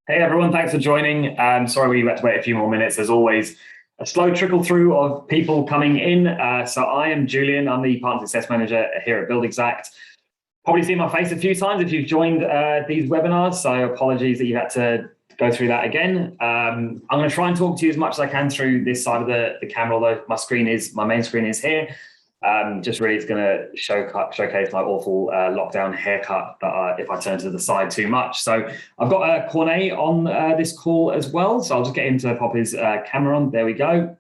Hey everyone, thanks for joining. Sorry we had to wait a few more minutes. There's always a slow trickle through of people coming in. So I am Julian. I'm the Partner Success Manager here at Buildxact. Probably seen my face a few times if you've joined these webinars, so apologies that you had to go through that again. I'm going to try and talk to you as much as I can through this side of the camera, although my main screen is here. Just really it's going to showcase my awful lockdown haircut that if I turn to the side too much. So I've got Corné on this call as well. So I'll just get him to pop his camera on. There we go.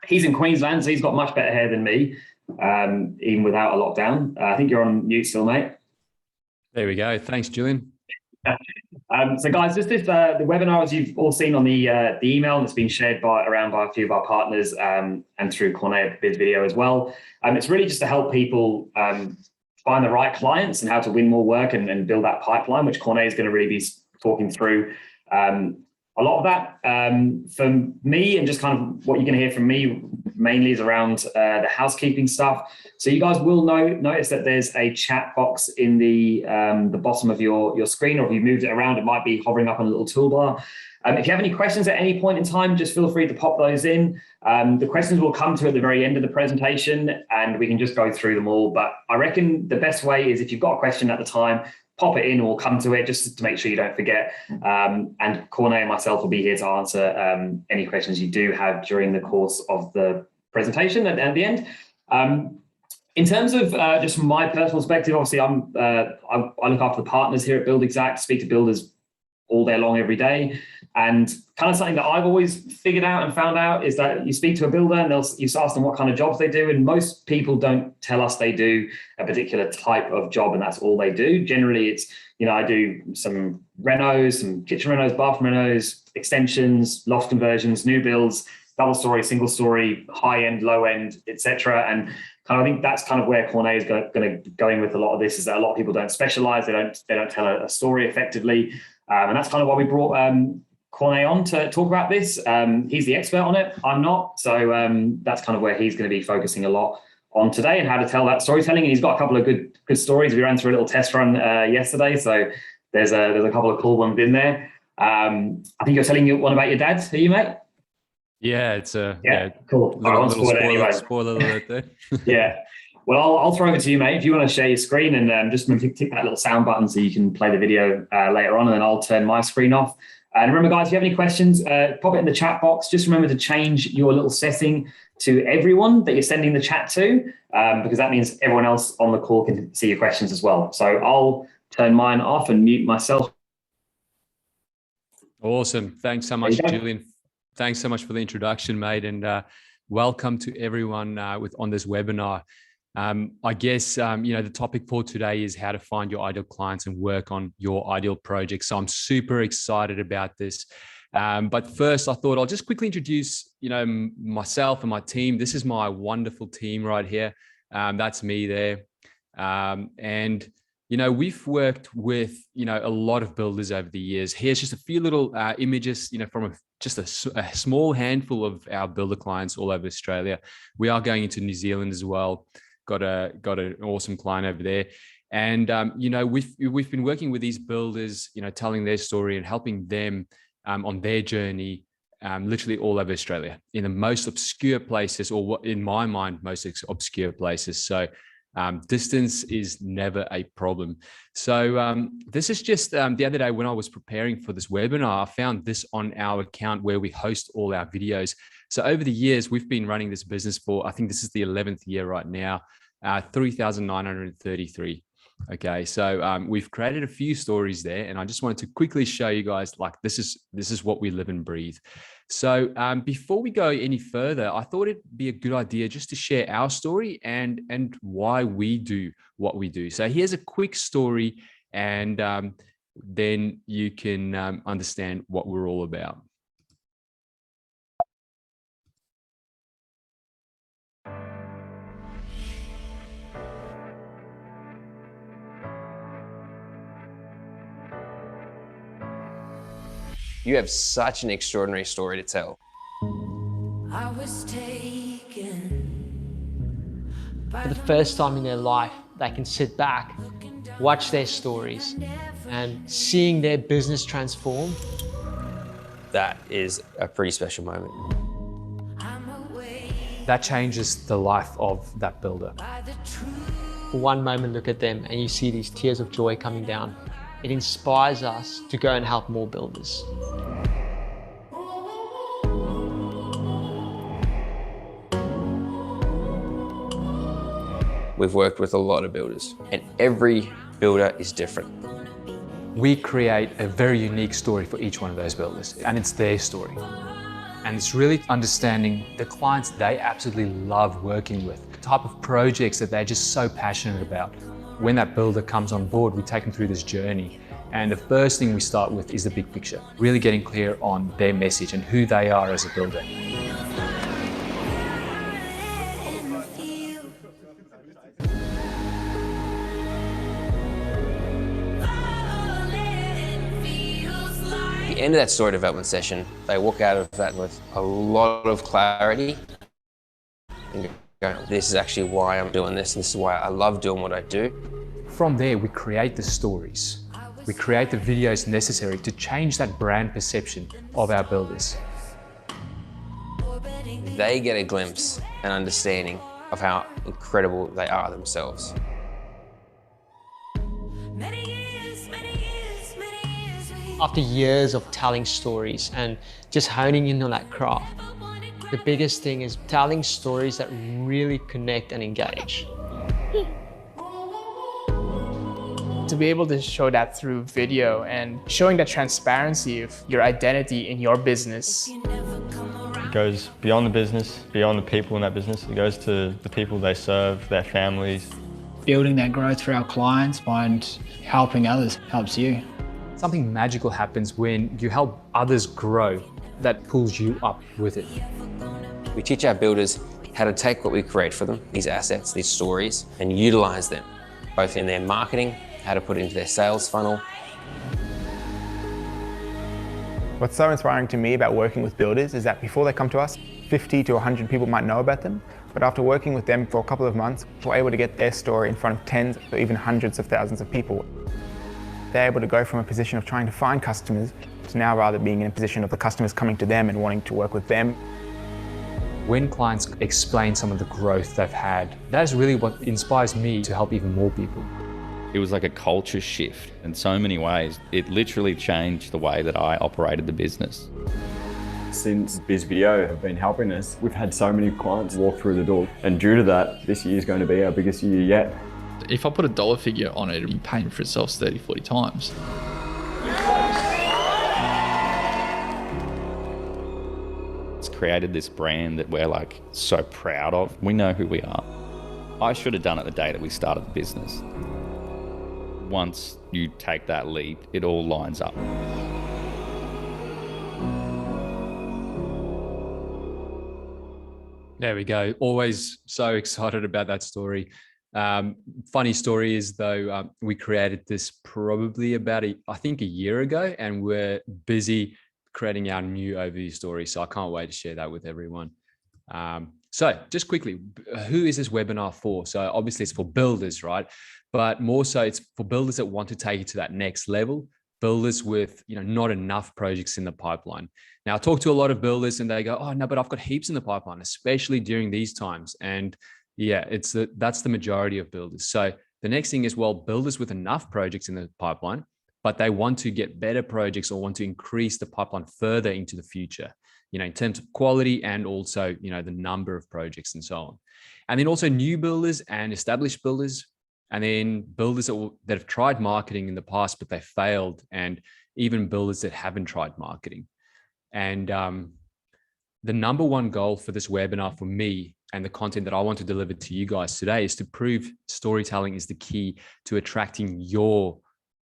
He's in Queensland, so he's got much better hair than me, even without a lockdown. I think you're on mute still, mate. There we go. Thanks, Julian. So guys, just this the webinar, as you've all seen on the email that's been shared around by a few of our partners and through Corné Bizvideo as well. It's really just to help people find the right clients and how to win more work and build that pipeline, which Corné is going to really be talking through. A lot of that for me, and just kind of what you're going to hear from me mainly is around the housekeeping stuff. So you guys will notice that there's a chat box in the bottom of your screen, or if you moved it around, it might be hovering up on a little toolbar. If you have any questions at any point in time, just feel free to pop those in. The questions will come to at the very end of the presentation, and we can just go through them all. But I reckon the best way is if you've got a question at the time, pop it in and we'll come to it just to make sure you don't forget. And Corné and myself will be here to answer any questions you do have during the course of the presentation at the end. In terms of just from my personal perspective, obviously I look after the partners here at Buildxact, speak to builders all day long, every day. And kind of something that I've always figured out and found out is that you speak to a builder and you ask them what kind of jobs they do. And most people don't tell us they do a particular type of job and that's all they do. Generally, it's, I do some renos, some kitchen renos, bathroom renos, extensions, loft conversions, new builds, double story, single story, high end, low end, etc. And kind of, I think that's kind of where Corné is going with a lot of this, is that a lot of people don't specialize. They don't tell a story effectively. And that's kind of why we brought Corné on to talk about this. He's the expert on it. I'm not. So that's kind of where he's going to be focusing a lot on today, and how to tell that storytelling. And he's got a couple of good stories. We ran through a little test run yesterday. So there's a couple of cool ones in there. I think you're telling one about your dad. Are you, mate? Yeah, it's cool. Spoiler alert there. Yeah. Well, I'll throw it to you, mate. If you want to share your screen and just tick that little sound button so you can play the video later on, and then I'll turn my screen off. And remember, guys, if you have any questions, pop it in the chat box. Just remember to change your little setting to everyone that you're sending the chat to, because that means everyone else on the call can see your questions as well. So I'll turn mine off and mute myself. Awesome. Thanks so much, Julian. Thanks so much for the introduction, mate. And welcome to everyone on this webinar. I guess, the topic for today is how to find your ideal clients and work on your ideal project. So I'm super excited about this. But first, I thought I'll just quickly introduce, myself and my team. This is my wonderful team right here. That's me there. And we've worked with, a lot of builders over the years. Here's just a few little images, from just a small handful of our builder clients all over Australia. We are going into New Zealand as well. Got an awesome client over there. And, we've been working with these builders, telling their story and helping them on their journey, literally all over Australia, in the most obscure places, or what in my mind, most obscure places. So distance is never a problem. So this is just the other day when I was preparing for this webinar, I found this on our account where we host all our videos. So over the years, we've been running this business for, I think this is the 11th year right now, 3,933. Okay, so we've created a few stories there, and I just wanted to quickly show you guys, like, this is what we live and breathe. So before we go any further, I thought it'd be a good idea just to share our story and why we do what we do. So here's a quick story, and then you can understand what we're all about. You have such an extraordinary story to tell. I was taken For the first time in their life, they can sit back, watch their stories, and seeing their business transform That is a pretty special moment. That changes the life of that builder. For one moment, look at them and you see these tears of joy coming down. It inspires us to go and help more builders. We've worked with a lot of builders, and every builder is different. We create a very unique story for each one of those builders, and it's their story. And it's really understanding the clients they absolutely love working with, the type of projects that they're just so passionate about. When that builder comes on board, we take them through this journey. And the first thing we start with is the big picture, really getting clear on their message and who they are as a builder. At the end of that story development session, they walk out of that with a lot of clarity and go, this is actually why I'm doing this, and this is why I love doing what I do. From there, we create the stories. We create the videos necessary to change that brand perception of our builders. They get a glimpse and understanding of how incredible they are themselves. After years of telling stories and just honing in on that craft, the biggest thing is telling stories that really connect and engage. To be able to show that through video and showing the transparency of your identity in your business. It goes beyond the business, beyond the people in that business. It goes to the people they serve, their families. Building that growth for our clients and helping others helps you. Something magical happens when you help others grow that pulls you up with it. We teach our builders how to take what we create for them, these assets, these stories, and utilize them, both in their marketing, how to put it into their sales funnel. What's so inspiring to me about working with builders is that before they come to us, 50 to 100 people might know about them, but after working with them for a couple of months, we're able to get their story in front of tens or even hundreds of thousands of people. They're able to go from a position of trying to find customers to now rather being in a position of the customers coming to them and wanting to work with them. When clients explain some of the growth they've had, that's really what inspires me to help even more people. It was like a culture shift in so many ways. It literally changed the way that I operated the business. Since Bizvideo have been helping us, we've had so many clients walk through the door. And due to that, this year is going to be our biggest year yet. If I put a dollar figure on it, it'll be paying for itself 30, 40 times. It's created this brand that we're like so proud of. We know who we are. I should have done it the day that we started the business. Once you take that leap, it all lines up. There we go. Always so excited about that story. Funny story is though, we created this probably about I think a year ago, and we're busy creating our new overview story. So I can't wait to share that with everyone. So just quickly, who is this webinar for? So obviously it's for builders, right? But more so it's for builders that want to take it to that next level, builders with, not enough projects in the pipeline. Now I talk to a lot of builders and they go, oh no, but I've got heaps in the pipeline, especially during these times. And yeah, that's the majority of builders. So the next thing is, well, builders with enough projects in the pipeline, but they want to get better projects or want to increase the pipeline further into the future, in terms of quality and also, the number of projects and so on. And then also new builders and established builders, and then builders that have tried marketing in the past, but they failed, and even builders that haven't tried marketing. And the number one goal for this webinar for me and the content that I want to deliver to you guys today is to prove storytelling is the key to attracting your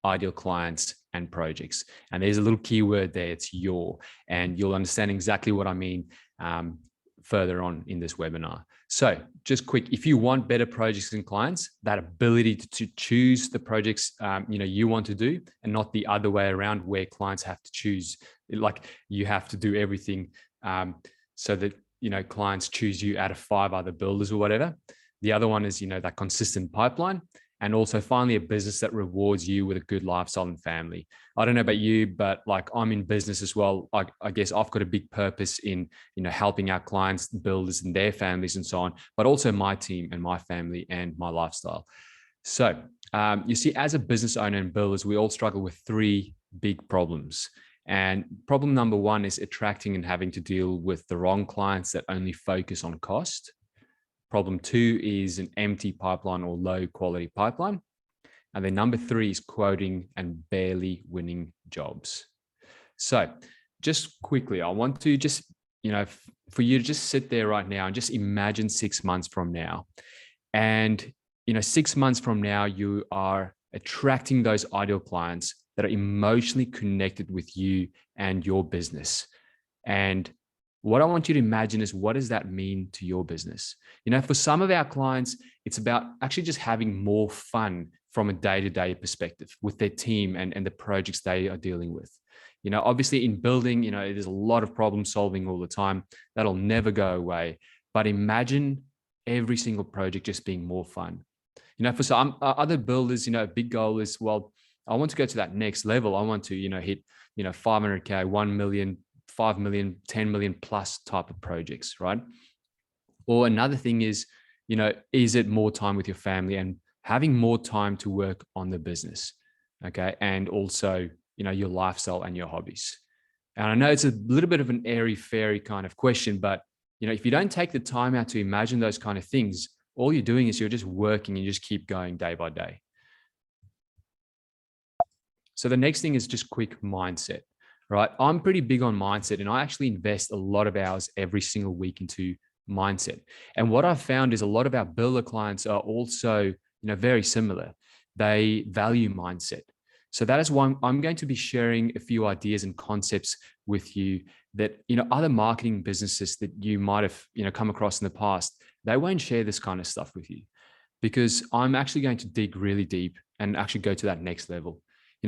ideal clients and projects. And there's a little keyword there, it's your, and you'll understand exactly what I mean further on in this webinar. So just quick, if you want better projects and clients, that ability to choose the projects you want to do, and not the other way around where clients have to choose, like you have to do everything so that clients choose you out of 5 other builders or whatever. The other one is that consistent pipeline. And also finally, a business that rewards you with a good lifestyle and family. I don't know about you, but like I'm in business as well. I guess I've got a big purpose in, helping our clients, builders and their families and so on, but also my team and my family and my lifestyle. So you see, as a business owner and builders, we all struggle with three big problems. And problem number one is attracting and having to deal with the wrong clients that only focus on cost. Problem two is an empty pipeline or low quality pipeline. And then number three is quoting and barely winning jobs. So just quickly, I want to just, for you to just sit there right now and just imagine 6 months from now. And, 6 months from now, you are attracting those ideal clients that are emotionally connected with you and your business. And what I want you to imagine is, what does that mean to your business? For some of our clients, it's about actually just having more fun from a day-to-day perspective with their team and the projects they are dealing with. Obviously in building, there's a lot of problem solving all the time. That'll never go away. But imagine every single project just being more fun. For some other builders, a big goal is, well, I want to go to that next level. I want to, hit, 500K, 1 million, 5 million, 10 million plus type of projects, right? Or another thing is, is it more time with your family and having more time to work on the business, okay? And also, your lifestyle and your hobbies. And I know it's a little bit of an airy-fairy kind of question, but, if you don't take the time out to imagine those kind of things, all you're doing is you're just working and you just keep going day by day. So the next thing is just quick mindset, right? I'm pretty big on mindset, and I actually invest a lot of hours every single week into mindset. And what I've found is a lot of our builder clients are also, very similar. They value mindset. So that is why I'm going to be sharing a few ideas and concepts with you that, other marketing businesses that you might have, come across in the past, they won't share this kind of stuff with you, because I'm actually going to dig really deep and actually go to that next level.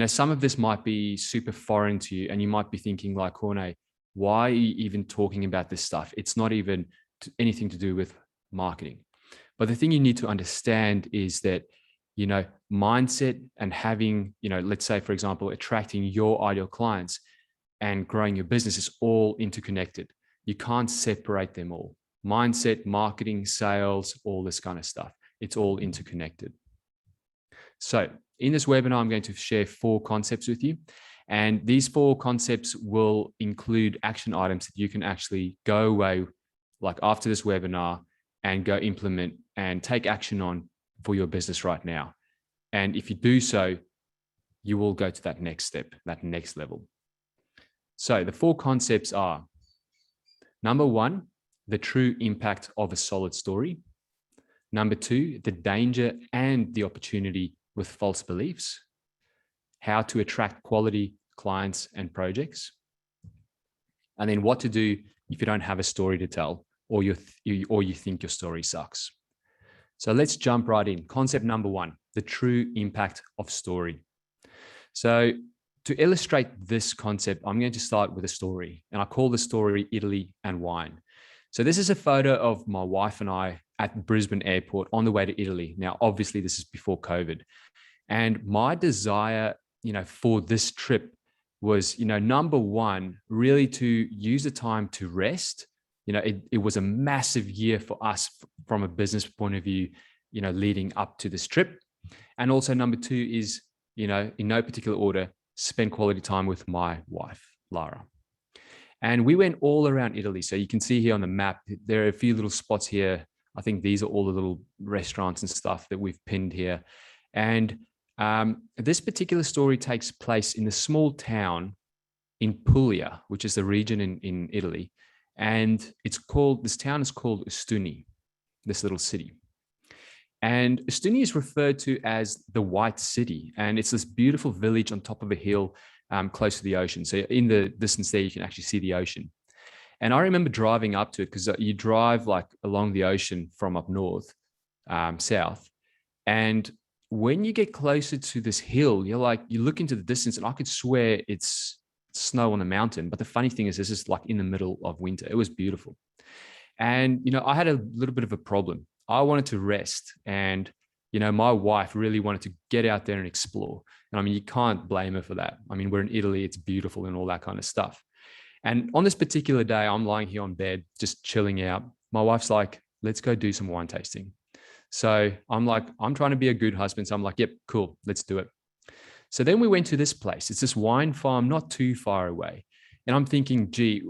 Some of this might be super foreign to you, and you might be thinking like, Corné, why are you even talking about this stuff? It's not even anything to do with marketing. But the thing you need to understand is that, mindset and having, let's say, for example, attracting your ideal clients and growing your business is all interconnected. You can't separate them all. Mindset, marketing, sales, all this kind of stuff. It's all interconnected. So in this webinar, I'm going to share 4 concepts with you. And these 4 concepts will include action items that you can actually go away, like after this webinar, and go implement and take action on for your business right now. And if you do so, you will go to that next step, that next level. So the 4 concepts are: number 1, the true impact of a solid story. Number 2, the danger and the opportunity with false beliefs. How to attract quality clients and projects. And then what to do if you don't have a story to tell, or you think your story sucks. So let's jump right in. Concept number 1, the true impact of story. So to illustrate this concept, I'm going to start with a story, and I call the story Italy and Wine. So this is a photo of my wife and I at Brisbane Airport on the way to Italy. Now, obviously this is before COVID. And my desire, for this trip was, number 1, really to use the time to rest. It was a massive year for us from a business point of view, leading up to this trip. And also number 2 is, in no particular order, spend quality time with my wife, Lara. And we went all around Italy. So you can see here on the map, there are a few little spots here. I think these are all the little restaurants and stuff that we've pinned here. And this particular story takes place in a small town in Puglia, which is the region in Italy. And this town is called Ostuni, this little city. And Ostuni is referred to as the White City. And it's this beautiful village on top of a hill close to the ocean. So in the distance there, you can actually see the ocean. And I remember driving up to it, because you drive like along the ocean from up north, south. And when you get closer to this hill, you look into the distance, and I could swear it's snow on the mountain. But the funny thing is, this is like in the middle of winter. It was beautiful. And, I had a little bit of a problem. I wanted to rest, and my wife really wanted to get out there and explore. And I mean, you can't blame her for that. I mean, we're in Italy, it's beautiful and all that kind of stuff. And on this particular day, I'm lying here on bed, just chilling out. My wife's like, let's go do some wine tasting. So I'm like, I'm trying to be a good husband. So I'm like, yep, cool, let's do it. So then we went to this place. It's this wine farm not too far away. And I'm thinking, gee,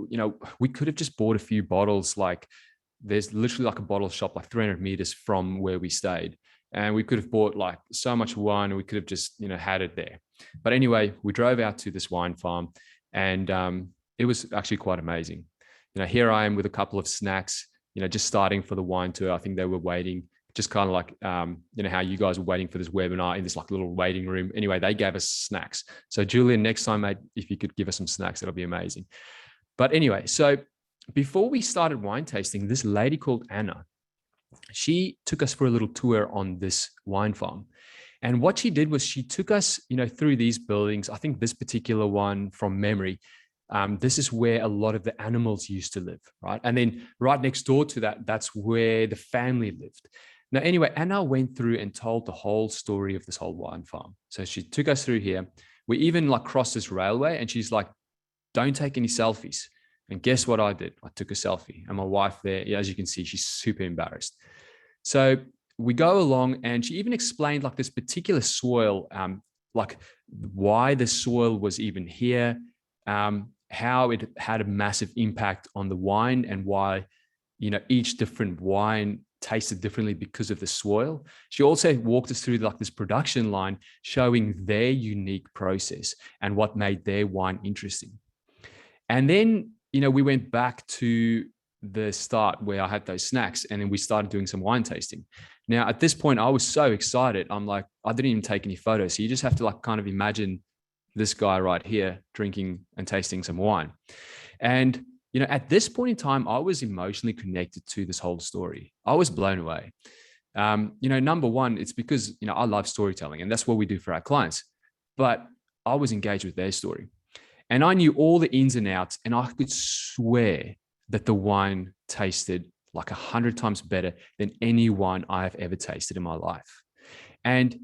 we could have just bought a few bottles. Like there's literally like a bottle shop like 300 meters from where we stayed. And we could have bought like so much wine and we could have just, had it there. But anyway, we drove out to this wine farm and it was actually quite amazing. Here I am with a couple of snacks, just starting for the wine tour. I think they were waiting, just kind of like, how you guys were waiting for this webinar in this like little waiting room. Anyway, they gave us snacks. So Julian, next time, mate, if you could give us some snacks, that'll be amazing. But anyway, so before we started wine tasting, this lady called Anna, she took us for a little tour on this wine farm. And what she did was she took us, through these buildings. I think this particular one from memory, this is where a lot of the animals used to live, right? And then right next door to that, that's where the family lived. Now, anyway, Anna went through and told the whole story of this whole wine farm. So she took us through here. We even like crossed this railway and she's like, don't take any selfies. And guess what I did? I took a selfie and my wife there, as you can see, she's super embarrassed. So we go along and she even explained like this particular soil, like why the soil was even here, how it had a massive impact on the wine and why, each different wine tasted differently because of the soil. She also walked us through like this production line showing their unique process and what made their wine interesting. And then, we went back to the start where I had those snacks and then we started doing some wine tasting. Now, at this point, I was so excited. I'm like, I didn't even take any photos. So you just have to like kind of imagine this guy right here drinking and tasting some wine. And, at this point in time, I was emotionally connected to this whole story. I was blown away. Number one, it's because, I love storytelling and that's what we do for our clients. But I was engaged with their story. And I knew all the ins and outs, and I could swear that the wine tasted like 100 times better than any wine I have ever tasted in my life. And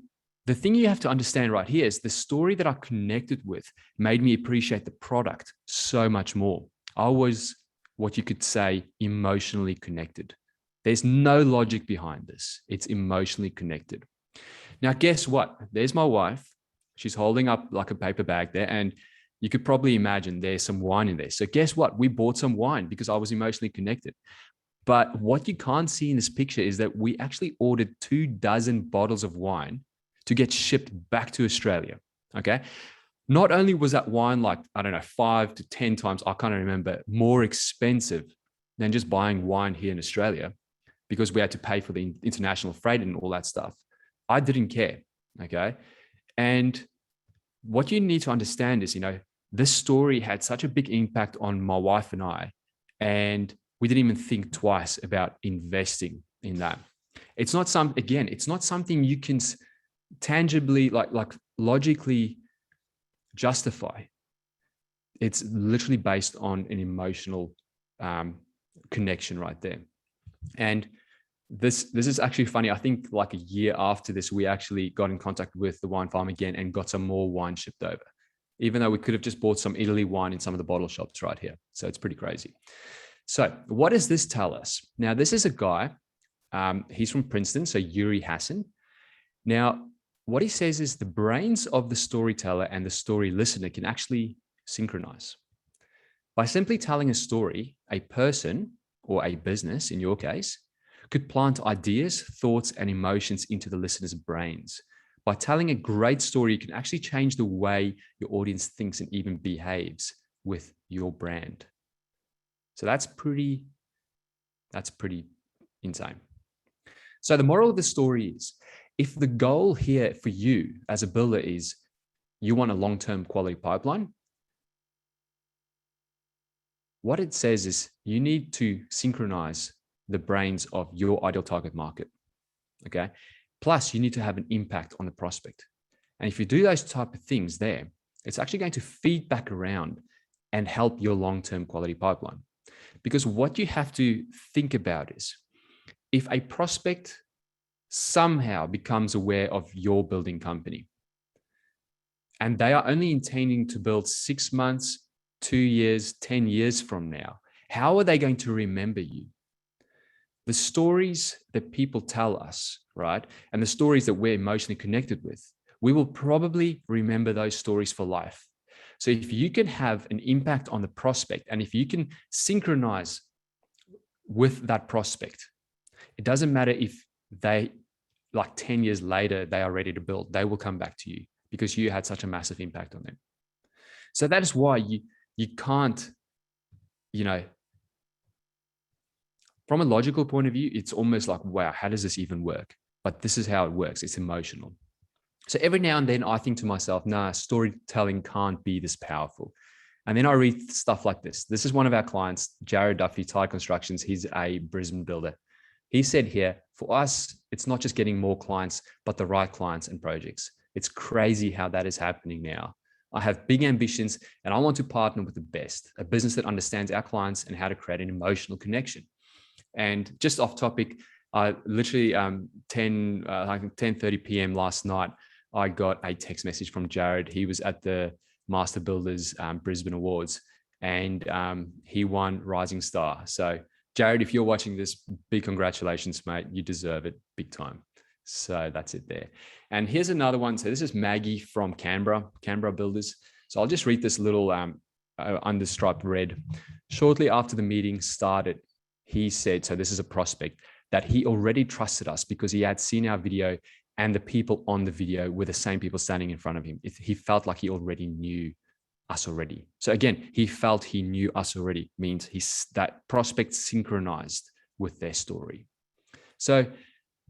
the thing you have to understand right here is the story that I connected with made me appreciate the product so much more. I was, what you could say, emotionally connected. There's no logic behind this. It's emotionally connected. Now, guess what? There's my wife. She's holding up like a paper bag there, and you could probably imagine there's some wine in there. So guess what? We bought some wine because I was emotionally connected. But what you can't see in this picture is that we actually ordered 24 bottles of wine to get shipped back to Australia, okay? Not only was that wine like, 5 to 10 times, I can't remember, more expensive than just buying wine here in Australia because we had to pay for the international freight and all that stuff. I didn't care, okay? And what you need to understand is, this story had such a big impact on my wife and I, and we didn't even think twice about investing in that. It's not something you can tangibly, like logically justify. It's literally based on an emotional connection right there. And this is actually funny. I think like a year after this, we actually got in contact with the wine farm again and got some more wine shipped over, even though we could have just bought some Italy wine in some of the bottle shops right here. So it's pretty crazy. So what does this tell us? Now, this is a guy, he's from Princeton, so Yuri Hassan. Now, what he says is the brains of the storyteller and the story listener can actually synchronize. By simply telling a story, a person or a business, in your case, could plant ideas, thoughts, and emotions into the listener's brains. By telling a great story, you can actually change the way your audience thinks and even behaves with your brand. So that's pretty insane. So the moral of the story is, if the goal here for you as a builder is you want a long-term quality pipeline, what it says is you need to synchronize the brains of your ideal target market, okay? Plus, you need to have an impact on the prospect. And if you do those type of things there, it's actually going to feed back around and help your long-term quality pipeline. Because what you have to think about is, if a prospect somehow becomes aware of your building company, and they are only intending to build 6 months, 2 years, 10 years from now, how are they going to remember you? The stories that people tell us, right? And the stories that we're emotionally connected with, we will probably remember those stories for life. So if you can have an impact on the prospect, and if you can synchronize with that prospect, it doesn't matter if they, like 10 years later, they are ready to build, they will come back to you because you had such a massive impact on them. So that is why you can't, you know, from a logical point of view, it's almost like, wow, how does this even work? But this is how it works. It's emotional. So every now and then I think to myself, nah, storytelling can't be this powerful. And then I read stuff like this. This is one of our clients, Jared Duffy, Tide Constructions. He's a Brisbane builder. He said here, for us, it's not just getting more clients, but the right clients and projects. It's crazy how that is happening now. I have big ambitions and I want to partner with the best, a business that understands our clients and how to create an emotional connection. And just off topic, literally 10:30 p.m. last night, I got a text message from Jared. He was at the Master Builders Brisbane Awards, and he won Rising Star. So Jared, if you're watching this, big congratulations, mate. You deserve it big time. So that's it there. And here's another one. So this is Maggie from Canberra Builders. So I'll just read this little understriped red. Shortly after the meeting started, he said, so this is a prospect, that he already trusted us because he had seen our video and the people on the video were the same people standing in front of him. He felt like he already knew us already. So again, he felt he knew us already, means that prospect synchronized with their story. So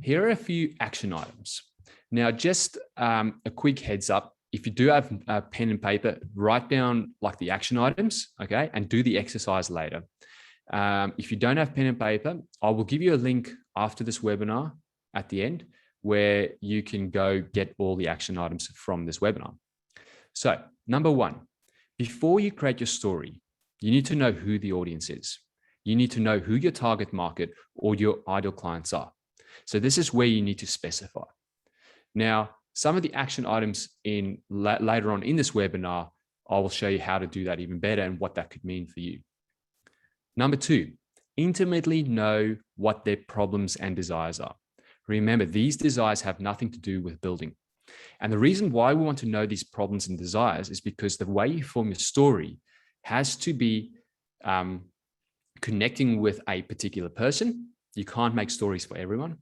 here are a few action items. Now, just a quick heads up. If you do have a pen and paper, write down like the action items, okay, and do the exercise later. If you don't have pen and paper, I will give you a link after this webinar at the end where you can go get all the action items from this webinar. So number one, before you create your story, you need to know who the audience is. You need to know who your target market or your ideal clients are. So this is where you need to specify. Now, some of the action items later on in this webinar, I will show you how to do that even better and what that could mean for you. Number two, intimately know what their problems and desires are. Remember, these desires have nothing to do with building. And the reason why we want to know these problems and desires is because the way you form your story has to be connecting with a particular person. You can't make stories for everyone.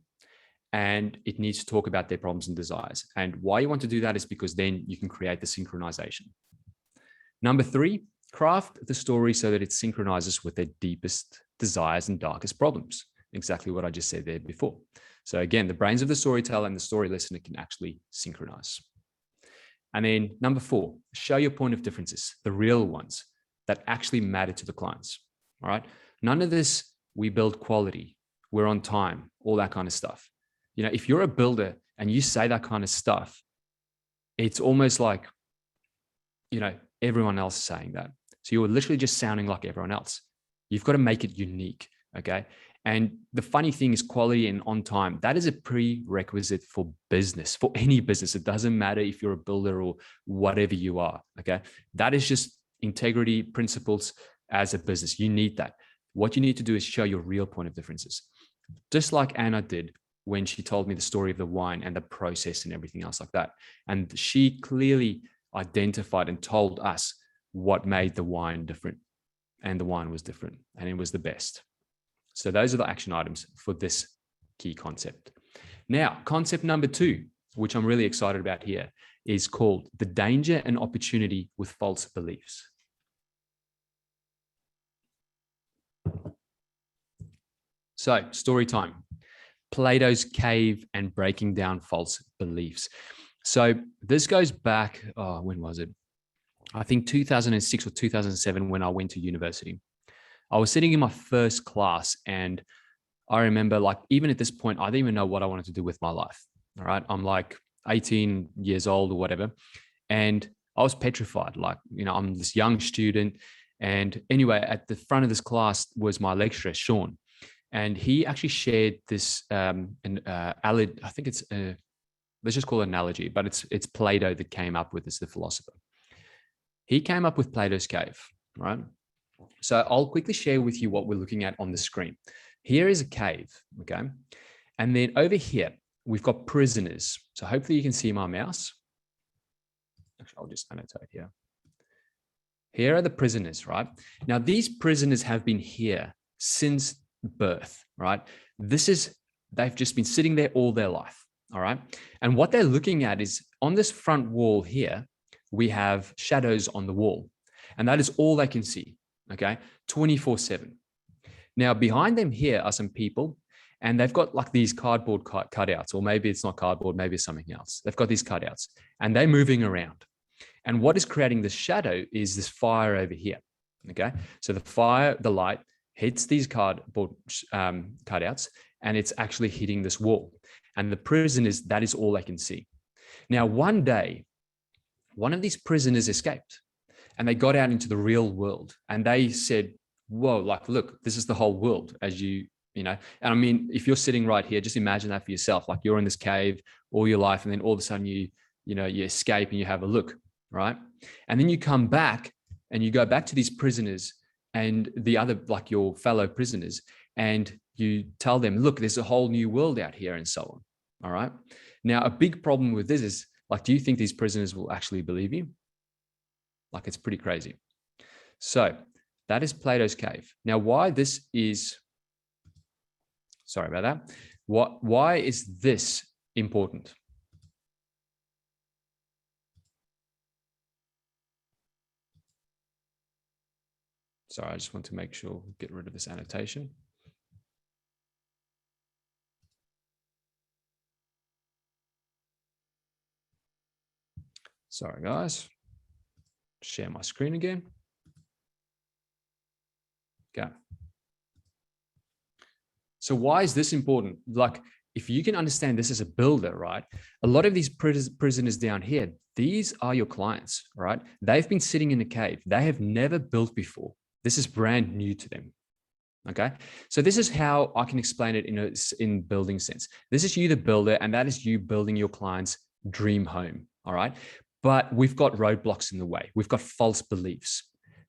And it needs to talk about their problems and desires. And why you want to do that is because then you can create the synchronization. Number three, craft the story so that it synchronizes with their deepest desires and darkest problems. Exactly what I just said there before. So again, the brains of the storyteller and the story listener can actually synchronize. And then number four, show your point of differences, the real ones that actually matter to the clients. All right. None of this, we build quality, we're on time, all that kind of stuff. You know, if you're a builder and you say that kind of stuff, it's almost like, you know, everyone else is saying that. So you're literally just sounding like everyone else. You've got to make it unique, okay? And the funny thing is quality and on time, that is a prerequisite for business, for any business. It doesn't matter if you're a builder or whatever you are, okay? That is just integrity principles as a business. You need that. What you need to do is show your real point of differences. Just like Anna did when she told me the story of the wine and the process and everything else like that. And she clearly identified and told us what made the wine different. And the wine was different and it was the best. So those are the action items for this key concept. Now, concept number two, which I'm really excited about here, is called the danger and opportunity with false beliefs. So story time, Plato's cave and breaking down false beliefs. So this goes back, when was it? I think 2006 or 2007 when I went to university. I was sitting in my first class and I remember, like, even at this point, I didn't even know what I wanted to do with my life. All right. I'm like 18 years old or whatever. And I was petrified. Like, you know, I'm this young student. And anyway, at the front of this class was my lecturer, Sean. And he actually shared this, I think it's, let's just call it an analogy, but it's Plato that came up with this, the philosopher. He came up with Plato's cave, right? So I'll quickly share with you what we're looking at on the screen. Here is a cave, okay? And then over here, we've got prisoners. So hopefully you can see my mouse. Actually, I'll just annotate here. Here are the prisoners, right? Now, these prisoners have been here since birth, right? They've just been sitting there all their life, all right? And what they're looking at is on this front wall here, we have shadows on the wall, and that is all they can see, okay? 24/7. Now, behind them here are some people, and they've got like these cardboard cutouts, or maybe it's not cardboard, maybe it's something else. They've got these cutouts, and they're moving around. And what is creating the shadow is this fire over here, okay? So the light hits these cardboard cutouts, and it's actually hitting this wall. And the prisoners, that is all they can see. Now, one day, one of these prisoners escaped, and they got out into the real world, and they said, whoa, like, look, this is the whole world, as you know. And I mean, if you're sitting right here, just imagine that for yourself. Like, you're in this cave all your life, and then all of a sudden you escape and you have a look, right? And then you come back and you go back to these prisoners and the other, like your fellow prisoners, and you tell them, look, there's a whole new world out here, and so on. All right. Now, a big problem with this is, like, do you think these prisoners will actually believe you? Like, it's pretty crazy. So that is Plato's cave. Now, why this is, sorry about that. Why is this important? Sorry, I just want to make sure, get rid of this annotation. Sorry, guys. Share my screen again. Okay. So why is this important? Like, if you can understand this as a builder, right? A lot of these prisoners down here, these are your clients, right? They've been sitting in a cave. They have never built before. This is brand new to them. Okay. So this is how I can explain it in building sense. This is you, the builder, and that is you building your client's dream home. All right. But we've got roadblocks in the way. We've got false beliefs.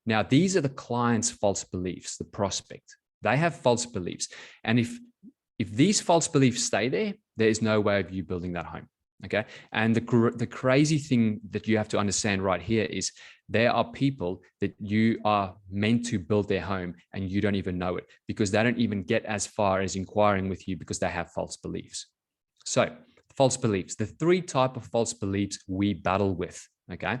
Now, these are the client's false beliefs, the prospect. They have false beliefs. And if these false beliefs stay there, there is no way of you building that home. Okay. And the crazy thing that you have to understand right here is there are people that you are meant to build their home and you don't even know it, because they don't even get as far as inquiring with you because they have false beliefs. So false beliefs, the three types of false beliefs we battle with, okay,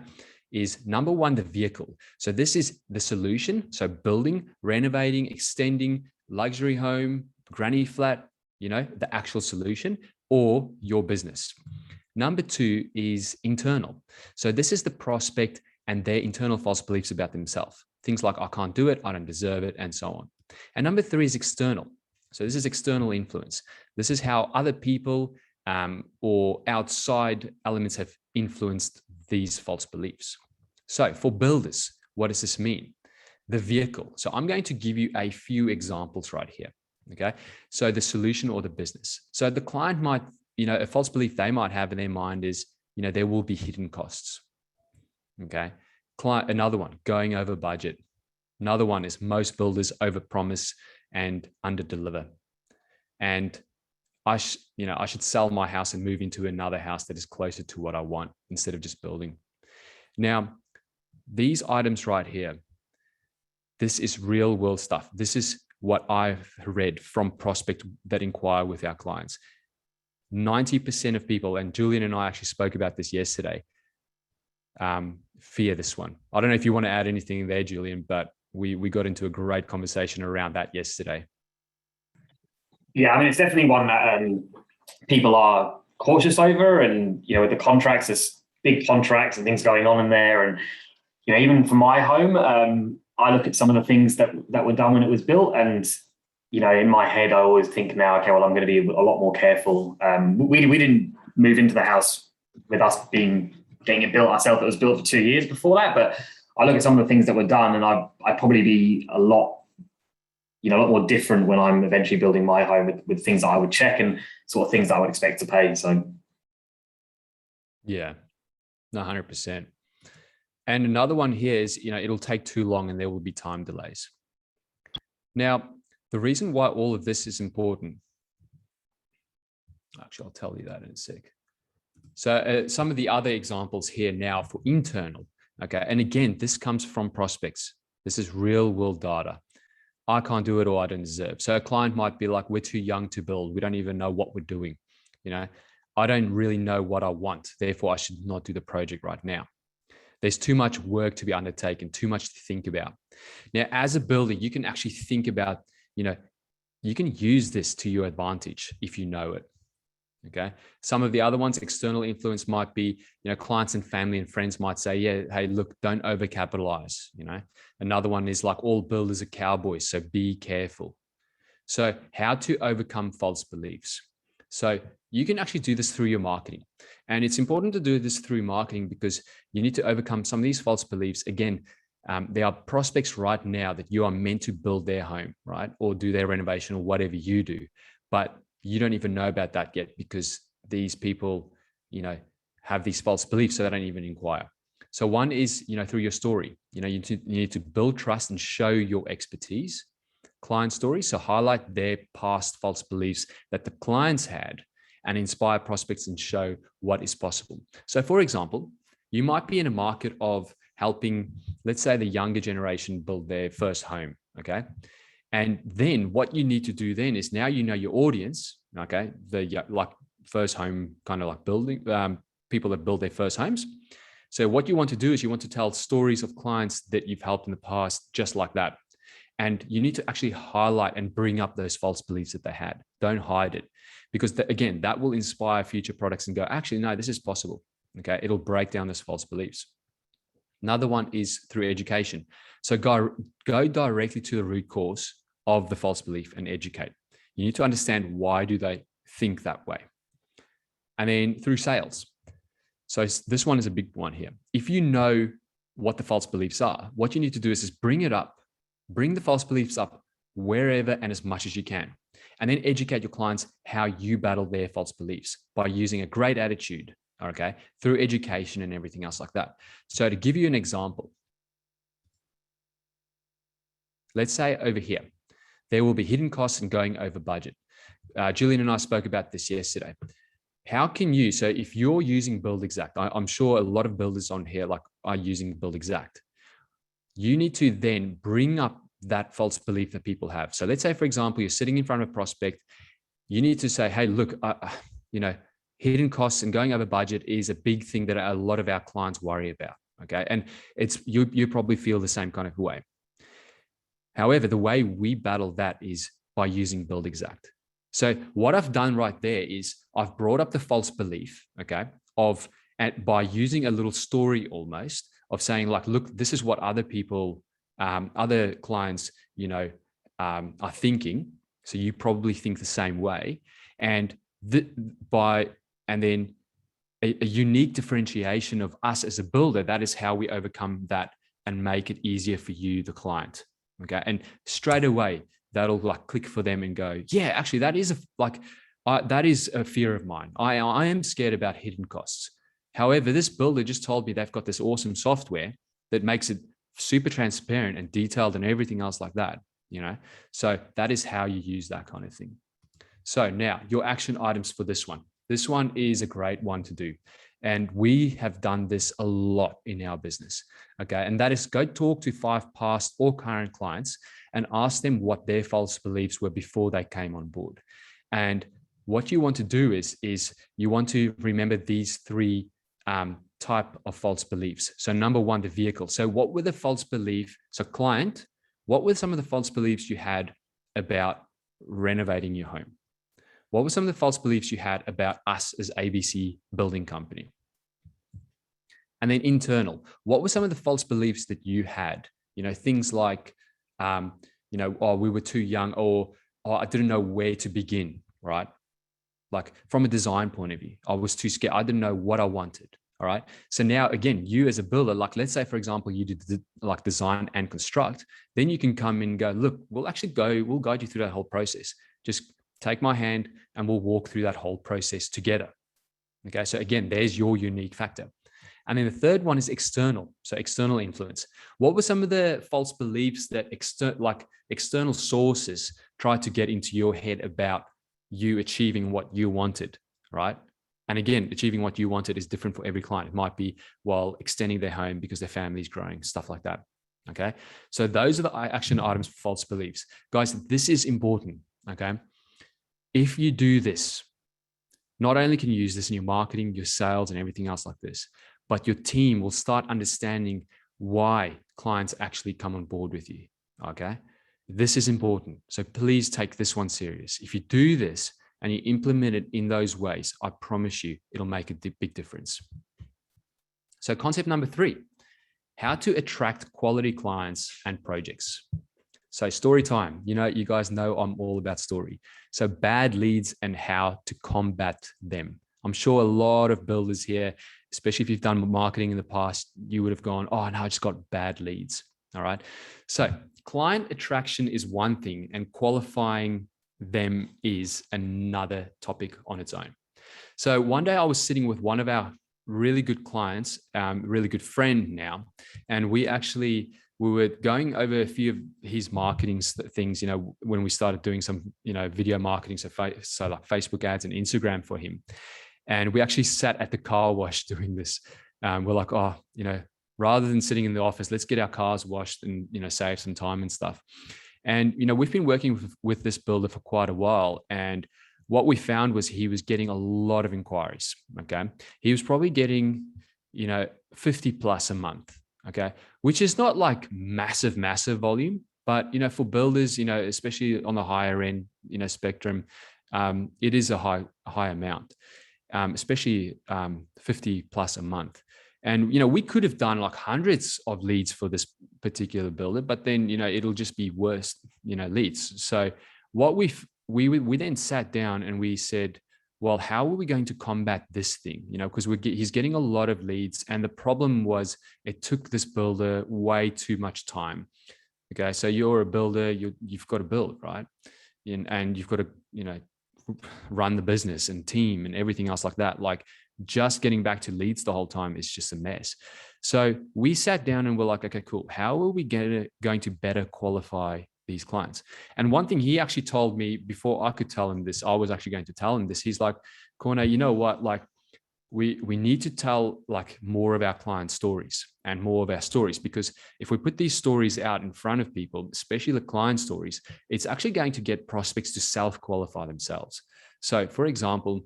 is number one, the vehicle. So this is the solution. So building, renovating, extending, luxury home, granny flat, you know, the actual solution, or your business. Number two is internal. So this is the prospect and their internal false beliefs about themselves. Things like, I can't do it, I don't deserve it, and so on. And number three is external. So this is external influence. This is how other people or outside elements have influenced these false beliefs. So for builders, what does this mean? The vehicle. So I'm going to give you a few examples right here. Okay. So the solution or the business. So the client might, you know, a false belief they might have in their mind is, you know, there will be hidden costs. Okay. Another one, going over budget. Another one is most builders overpromise and underdeliver. And I should sell my house and move into another house that is closer to what I want instead of just building. Now, these items right here, this is real world stuff. This is what I've read from prospects that inquire with our clients. 90% of people, and Julian and I actually spoke about this yesterday, fear this one. I don't know if you want to add anything there, Julian, but we got into a great conversation around that yesterday. Yeah, I mean, it's definitely one that people are cautious over, and, you know, with the contracts, there's big contracts and things going on in there. And, you know, even for my home, I look at some of the things that were done when it was built, and, you know, in my head, I always think now, okay, well, I'm going to be a lot more careful. We didn't move into the house with us getting it built ourselves. It was built for 2 years before that, but I look at some of the things that were done, and I'd probably be a lot you know, a lot more different when I'm eventually building my home with things that I would check and sort of things that I would expect to pay. So yeah, 100%. And another one here is, you know, it'll take too long and there will be time delays. Now, the reason why all of this is important, actually, I'll tell you that in a sec. So some of the other examples here now for internal, okay? And again, this comes from prospects. This is real world data. I can't do it or I don't deserve. So a client might be like, we're too young to build. We don't even know what we're doing. You know, I don't really know what I want. Therefore, I should not do the project right now. There's too much work to be undertaken, too much to think about. Now, as a builder, you can actually think about, you know, you can use this to your advantage if you know it. Okay. Some of the other ones, external influence might be, you know, clients and family and friends might say, yeah, hey, look, don't overcapitalize. You know, another one is like all builders are cowboys, so be careful. So how to overcome false beliefs. So you can actually do this through your marketing. And it's important to do this through marketing because you need to overcome some of these false beliefs. Again, there are prospects right now that you are meant to build their home, right? Or do their renovation or whatever you do. But you don't even know about that yet because these people, you know, have these false beliefs, so they don't even inquire. So one is, you know, through your story, you know, you need to build trust and show your expertise, client stories. So highlight their past false beliefs that the clients had and inspire prospects and show what is possible. So for example, you might be in a market of helping, let's say, the younger generation build their first home, okay? And then what you need to do then is now you know your audience, okay? The like first home kind of like building, people that build their first homes. So what you want to do is you want to tell stories of clients that you've helped in the past, just like that. And you need to actually highlight and bring up those false beliefs that they had. Don't hide it. Because again, that will inspire future products and go, actually, no, this is possible. Okay, it'll break down those false beliefs. Another one is through education. So go directly to the root cause of the false belief and educate. You need to understand why do they think that way. And then through sales. So this one is a big one here. If you know what the false beliefs are, what you need to do is bring it up, bring the false beliefs up wherever and as much as you can. And then educate your clients how you battle their false beliefs by using a great attitude, okay, through education and everything else like that. So to give you an example, let's say over here, there will be hidden costs and going over budget. Julian and I spoke about this yesterday. How can you, so if you're using Buildxact, I'm sure a lot of builders on here like are using Buildxact. You need to then bring up that false belief that people have. So let's say, for example, you're sitting in front of a prospect. You need to say, hey, look, you know, hidden costs and going over budget is a big thing that a lot of our clients worry about. Okay. And it's, you probably feel the same kind of way. However, the way we battle that is by using Buildxact. So what I've done right there is I've brought up the false belief, okay, by using a little story almost of saying like, look, this is what other people, other clients, you know, are thinking. So you probably think the same way. And then a unique differentiation of us as a builder, that is how we overcome that and make it easier for you, the client. Okay. And straight away, that'll like click for them and go, yeah, actually that is that is a fear of mine. I am scared about hidden costs. However, this builder just told me they've got this awesome software that makes it super transparent and detailed and everything else like that, you know? So that is how you use that kind of thing. So now your action items for this one. This one is a great one to do. And we have done this a lot in our business. Okay. And that is go talk to 5 past or current clients and ask them what their false beliefs were before they came on board. And what you want to do is you want to remember these 3 type of false beliefs. So number 1, the vehicle. So what were the false beliefs? So client, what were some of the false beliefs you had about renovating your home? What were some of the false beliefs you had about us as ABC building company? And then internal, what were some of the false beliefs that you had? You know, things like, you know, oh, we were too young, or oh, I didn't know where to begin, right? Like from a design point of view, I was too scared. I didn't know what I wanted. All right. So now again, you as a builder, like let's say, for example, you did like design and construct, then you can come in and go, look, we'll guide you through that whole process. Just take my hand and we'll walk through that whole process together. Okay. So again, there's your unique factor. And then the third one is external. So external influence. What were some of the false beliefs that external sources tried to get into your head about you achieving what you wanted, right? And again, achieving what you wanted is different for every client. It might be while extending their home because their family is growing, stuff like that. Okay. So those are the action items for false beliefs. Guys, this is important. Okay. If you do this, not only can you use this in your marketing, your sales, and everything else like this, but your team will start understanding why clients actually come on board with you. Okay. This is important. So please take this one serious. If you do this, and you implement it in those ways, I promise you, it'll make a big difference. So concept number 3, how to attract quality clients and projects. So story time, you guys know I'm all about story. So bad leads and how to combat them. I'm sure a lot of builders here, especially if you've done marketing in the past, you would have gone, oh no, I just got bad leads. All right. So client attraction is one thing and qualifying them is another topic on its own. So one day I was sitting with one of our really good clients, really good friend now, and we were going over a few of his marketing things, when we started doing some, video marketing, so like Facebook ads and Instagram for him. And we actually sat at the car wash doing this. We're like, rather than sitting in the office, let's get our cars washed and, save some time and stuff. And, we've been working with this builder for quite a while. And what we found was he was getting a lot of inquiries. Okay. He was probably getting, 50 plus a month. Okay. Which is not like massive volume, but, for builders, especially on the higher end, spectrum, it is a high amount, especially 50 plus a month. And, we could have done like hundreds of leads for this particular builder, but then, it'll just be worse, leads. So what we then sat down and we said, well, how are we going to combat this thing? Because he's getting a lot of leads. And the problem was it took this builder way too much time. Okay. So you're a builder, you've got to build, right? And you've got to, run the business and team and everything else like that. Like, just getting back to leads the whole time is just a mess. So we sat down and we're like, okay, cool. How are we going to better qualify these clients? And one thing he actually told me before I could tell him this, I was actually going to tell him this. He's like, Corné, you know what? Like we need to tell like more of our client stories and more of our stories, because if we put these stories out in front of people, especially the client stories, it's actually going to get prospects to self-qualify themselves. So for example,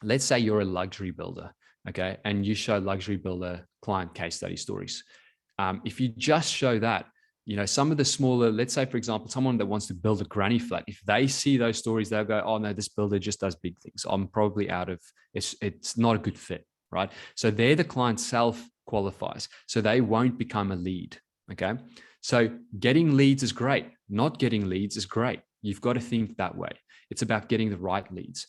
let's say you're a luxury builder, okay, and you show luxury builder client case study stories. If you just show that, some of the smaller, let's say, for example, someone that wants to build a granny flat, if they see those stories, they'll go, oh no, this builder just does big things. I'm probably out of, it's not a good fit, right? So there the client self-qualifies. So they won't become a lead, okay? So getting leads is great. Not getting leads is great. You've got to think that way. It's about getting the right leads.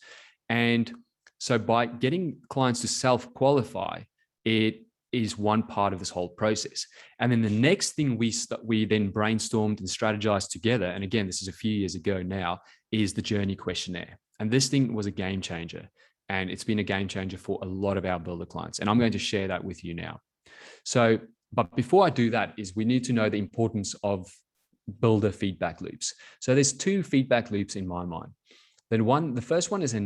And so by getting clients to self-qualify, it is one part of this whole process. And then the next thing we then brainstormed and strategized together, and again, this is a few years ago now, is the journey questionnaire. And this thing was a game changer. And it's been a game changer for a lot of our builder clients. And I'm going to share that with you now. So, but before I do that, is we need to know the importance of builder feedback loops. So there's 2 feedback loops in my mind. Then the first one is a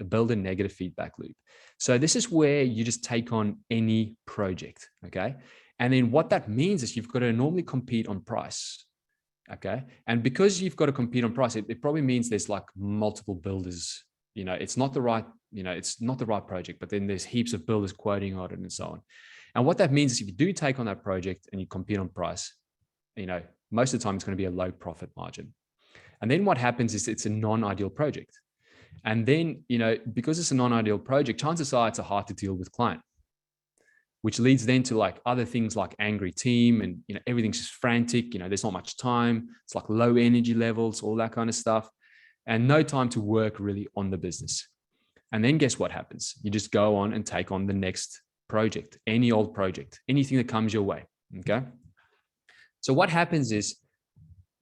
builder negative feedback loop. So this is where you just take on any project, okay? And then what that means is you've got to normally compete on price, okay? And because you've got to compete on price, it probably means there's like multiple builders, it's not the right, it's not the right project, but then there's heaps of builders quoting on it and so on. And what that means is if you do take on that project and you compete on price, most of the time it's going to be a low profit margin. And then what happens is it's a non-ideal project. And then, because it's a non-ideal project, chances are it's a hard to deal with client, which leads then to like other things like angry team and, everything's just frantic, there's not much time. It's like low energy levels, all that kind of stuff, and no time to work really on the business. And then guess what happens? You just go on and take on the next project, any old project, anything that comes your way, okay? So what happens is,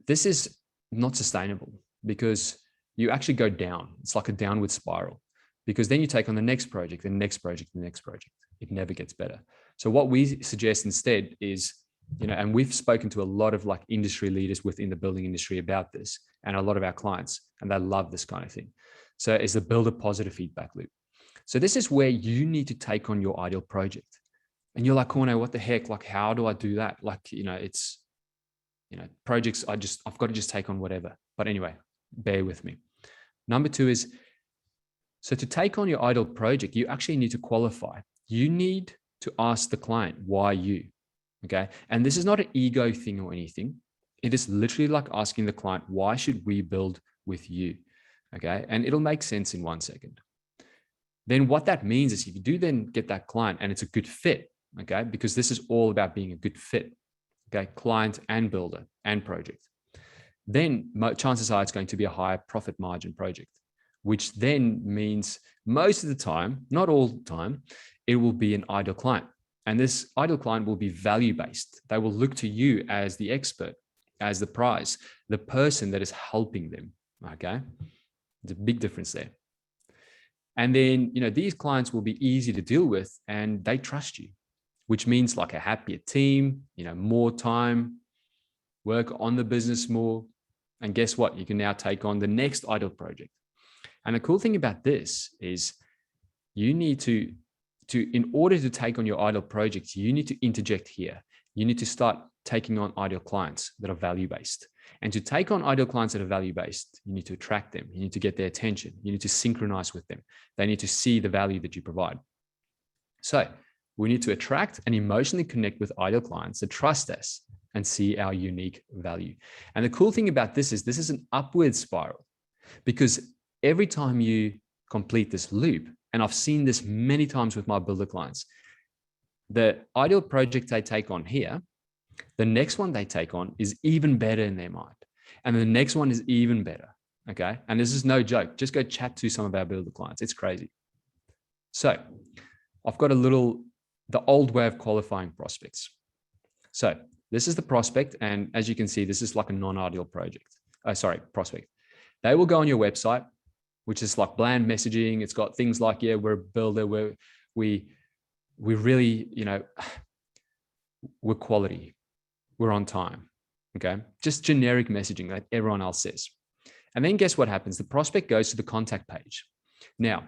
this is not sustainable because you actually go down. It's like a downward spiral, because then you take on the next project, the next project, the next project. It never gets better. So what we suggest instead is, and we've spoken to a lot of like industry leaders within the building industry about this, and a lot of our clients, and they love this kind of thing. So it's the build a positive feedback loop. So this is where you need to take on your ideal project. And you're like, Corné, what the heck? Like, how do I do that? Like, it's, projects, I've got to just take on whatever. But anyway, bear with me. Number 2 is, so to take on your ideal project, you actually need to qualify. You need to ask the client, why you? Okay. And this is not an ego thing or anything. It is literally like asking the client, why should we build with you? Okay. And it'll make sense in 1 second. Then what that means is, if you do then get that client and it's a good fit, okay, because this is all about being a good fit, okay, client and builder and project, then chances are it's going to be a higher profit margin project, which then means most of the time, not all the time, it will be an ideal client. And this ideal client will be value-based. They will look to you as the expert, as the prize, the person that is helping them, okay? There's a big difference there. And then, these clients will be easy to deal with and they trust you, which means like a happier team, more time, work on the business more. And guess what? You can now take on the next ideal project. And the cool thing about this is, you need to in order to take on your ideal projects, you need to interject here. You need to start taking on ideal clients that are value-based. And to take on ideal clients that are value-based, you need to attract them. You need to get their attention. You need to synchronize with them. They need to see the value that you provide. So we need to attract and emotionally connect with ideal clients that trust us and see our unique value. And the cool thing about this is an upward spiral, because every time you complete this loop, and I've seen this many times with my builder clients, the ideal project they take on here, the next one they take on is even better in their mind. And the next one is even better, okay? And this is no joke. Just go chat to some of our builder clients. It's crazy. So I've got the old way of qualifying prospects. So this is the prospect. And as you can see, this is like a non-ideal prospect. They will go on your website, which is like bland messaging. It's got things like, yeah, we're a builder, we really, we're quality, we're on time, okay? Just generic messaging that everyone else says. And then guess what happens? The prospect goes to the contact page. Now,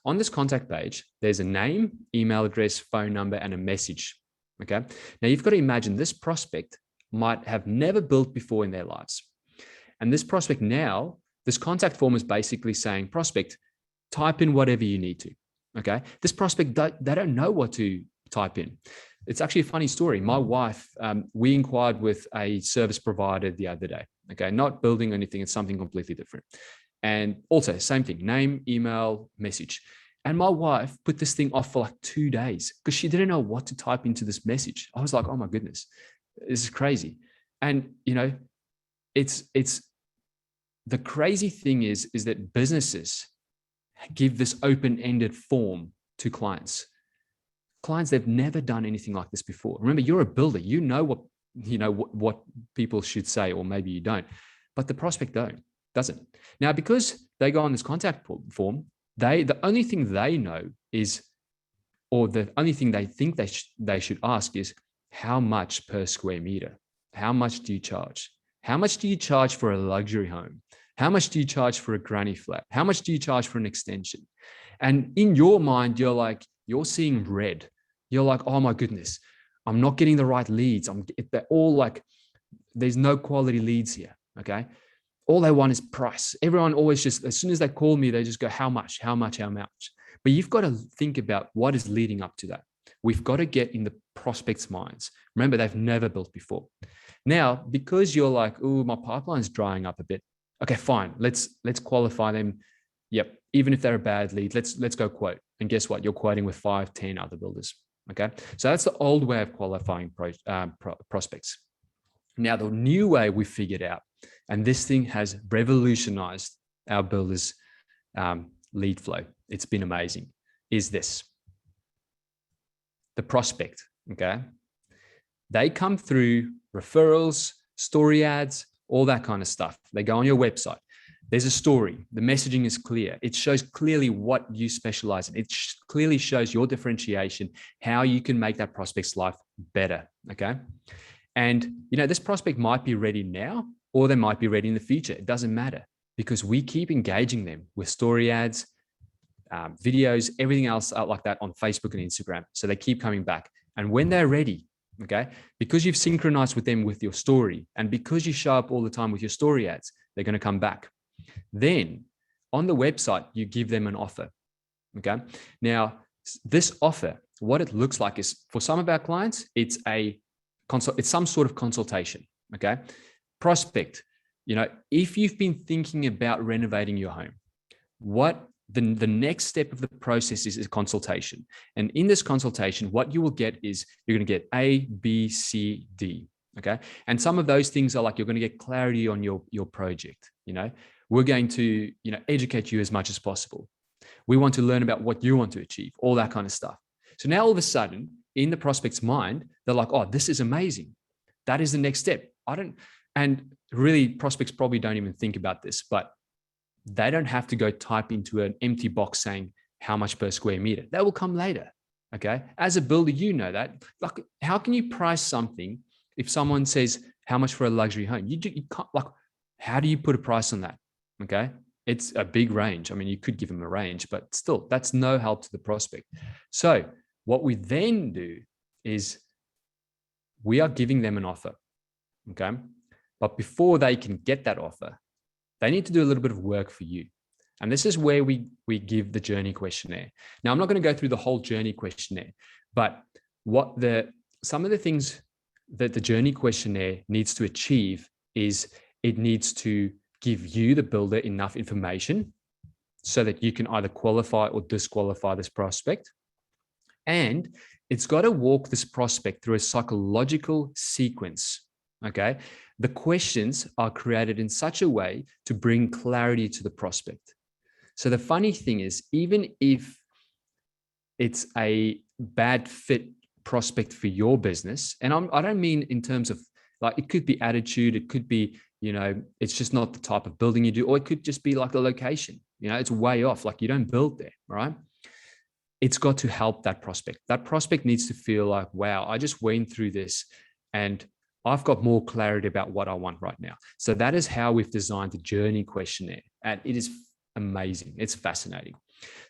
on this contact page, there's a name, email address, phone number, and a message, okay? Now, you've got to imagine this prospect might have never built before in their lives. And this prospect now, this contact form is basically saying, prospect, type in whatever you need to, okay? This prospect, they don't know what to type in. It's actually a funny story. My wife, we inquired with a service provider the other day, okay? Not building anything, it's something completely different. And also same thing, name, email, message. And my wife put this thing off for like 2 days because she didn't know what to type into this message. I was like, oh my goodness, this is crazy. And, it's the crazy thing is that businesses give this open-ended form to clients. Clients, they've never done anything like this before. Remember, you're a builder. You know what people should say, or maybe you don't, but the prospect doesn't. Now, because they go on this contact form, the only thing they know is, or the only thing they think they should ask is, how much per square meter? How much do you charge? How much do you charge for a luxury home? How much do you charge for a granny flat? How much do you charge for an extension? And in your mind, you're seeing red. You're like, oh my goodness, I'm not getting the right leads. They're all like, there's no quality leads here, okay? All they want is price. Everyone always just, as soon as they call me, they just go, how much, how much, how much? But you've got to think about what is leading up to that. We've got to get in the prospects' minds. Remember, they've never built before. Now, because you're like, oh, my pipeline's drying up a bit. Okay, fine. Let's qualify them. Yep. Even if they're a bad lead, let's go quote. And guess what? You're quoting with 5, 10 other builders. Okay. So that's the old way of qualifying prospects. Now, the new way we figured out, and this thing has revolutionized our builders' lead flow. It's been amazing. Is this. the prospect, okay, they come through referrals, story ads, all that kind of stuff. They go on your website. There's a story. The messaging is clear. It shows clearly what you specialize in. It clearly shows your differentiation, how you can make that prospect's life better, okay? And, you know, this prospect might be ready now, or they might be ready in the future. It doesn't matter, because we keep engaging them with story ads, videos, everything else out like that on Facebook and Instagram. So they keep coming back. And when they're ready, okay, because you've synchronized with them with your story, and because you show up all the time with your story ads, they're going to come back. Then on the website, you give them an offer, okay? Now, this offer, what it looks like is, for some of our clients, it's some sort of consultation, okay? Prospect, you know, if you've been thinking about renovating your home, what the next step of the process is a consultation. And in this consultation, what you will get is you're going to get A, B, C, D, okay? And some of those things are like, you're going to get clarity on your project, you know? We're going to, you know, educate you as much as possible. We want to learn about what you want to achieve, all that kind of stuff. So now all of a sudden, in the prospect's mind, they're like, oh, this is amazing. That is the next step. And really, prospects probably don't even think about this, but they don't have to go type into an empty box saying how much per square meter. That will come later, okay? As a builder, you know that. Like, how can you price something if someone says how much for a luxury home? You can't, like, how do you put a price on that, okay? It's a big range. I mean, you could give them a range, but still, that's no help to the prospect. So what we then do is we are giving them an offer, okay? But before they can get that offer, they need to do a little bit of work for you. And this is where we give the journey questionnaire. Now, I'm not going to go through the whole journey questionnaire, but some of the things that the journey questionnaire needs to achieve is it needs to give you, the builder, enough information so that you can either qualify or disqualify this prospect. And it's got to walk this prospect through a psychological sequence, okay? The questions are created in such a way to bring clarity to the prospect. So the funny thing is, even if it's a bad fit prospect for your business, and I don't mean in terms of, like, it could be attitude, it could be, you know, it's just not the type of building you do, or it could just be like the location, you know, it's way off, like you don't build there, right? It's got to help that prospect. That prospect needs to feel like, wow, I just went through this and I've got more clarity about what I want right now. So that is how we've designed the journey questionnaire. And it is amazing. It's fascinating.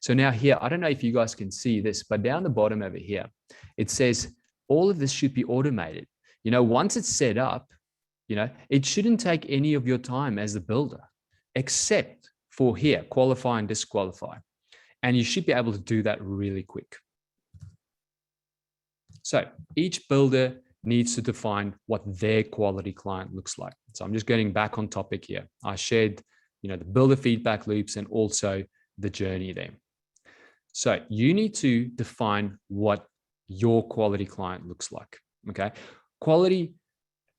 So now here, I don't know if you guys can see this, but down the bottom over here, it says all of this should be automated. You know, once it's set up, you know, it shouldn't take any of your time as the builder, except for here, qualify and disqualify. And you should be able to do that really quick. So each builder needs to define what their quality client looks like. So I'm just getting back on topic here. I shared, you know, the builder feedback loops and also the journey there. So you need to define what your quality client looks like, okay? Quality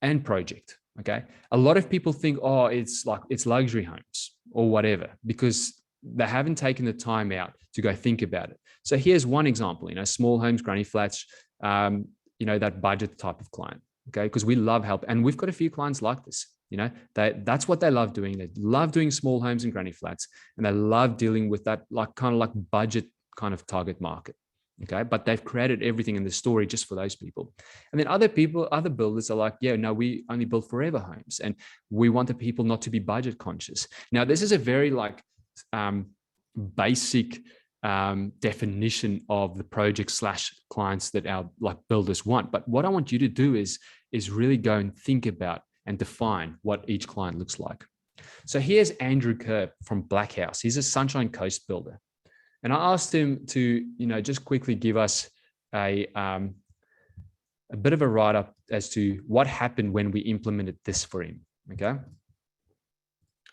and project, okay? A lot of people think, oh, it's luxury homes or whatever, because they haven't taken the time out to go think about it. So here's one example, you know, small homes, granny flats, you know, that budget type of client, okay? Because we love help. And we've got a few clients like this, you know, that's what they love doing. They love doing small homes and granny flats, and they love dealing with that kind of budget kind of target market, okay? But they've created everything in the story just for those people. And then other builders are like, yeah, no, we only build forever homes, and we want the people not to be budget conscious. Now, this is a very basic definition of the project / clients that our builders want. But what I want you to do is really go and think about and define what each client looks like. So here's Andrew Kerr from Black House. He's a Sunshine Coast builder. And I asked him to, you know, just quickly give us a bit of a write-up as to what happened when we implemented this for him, okay?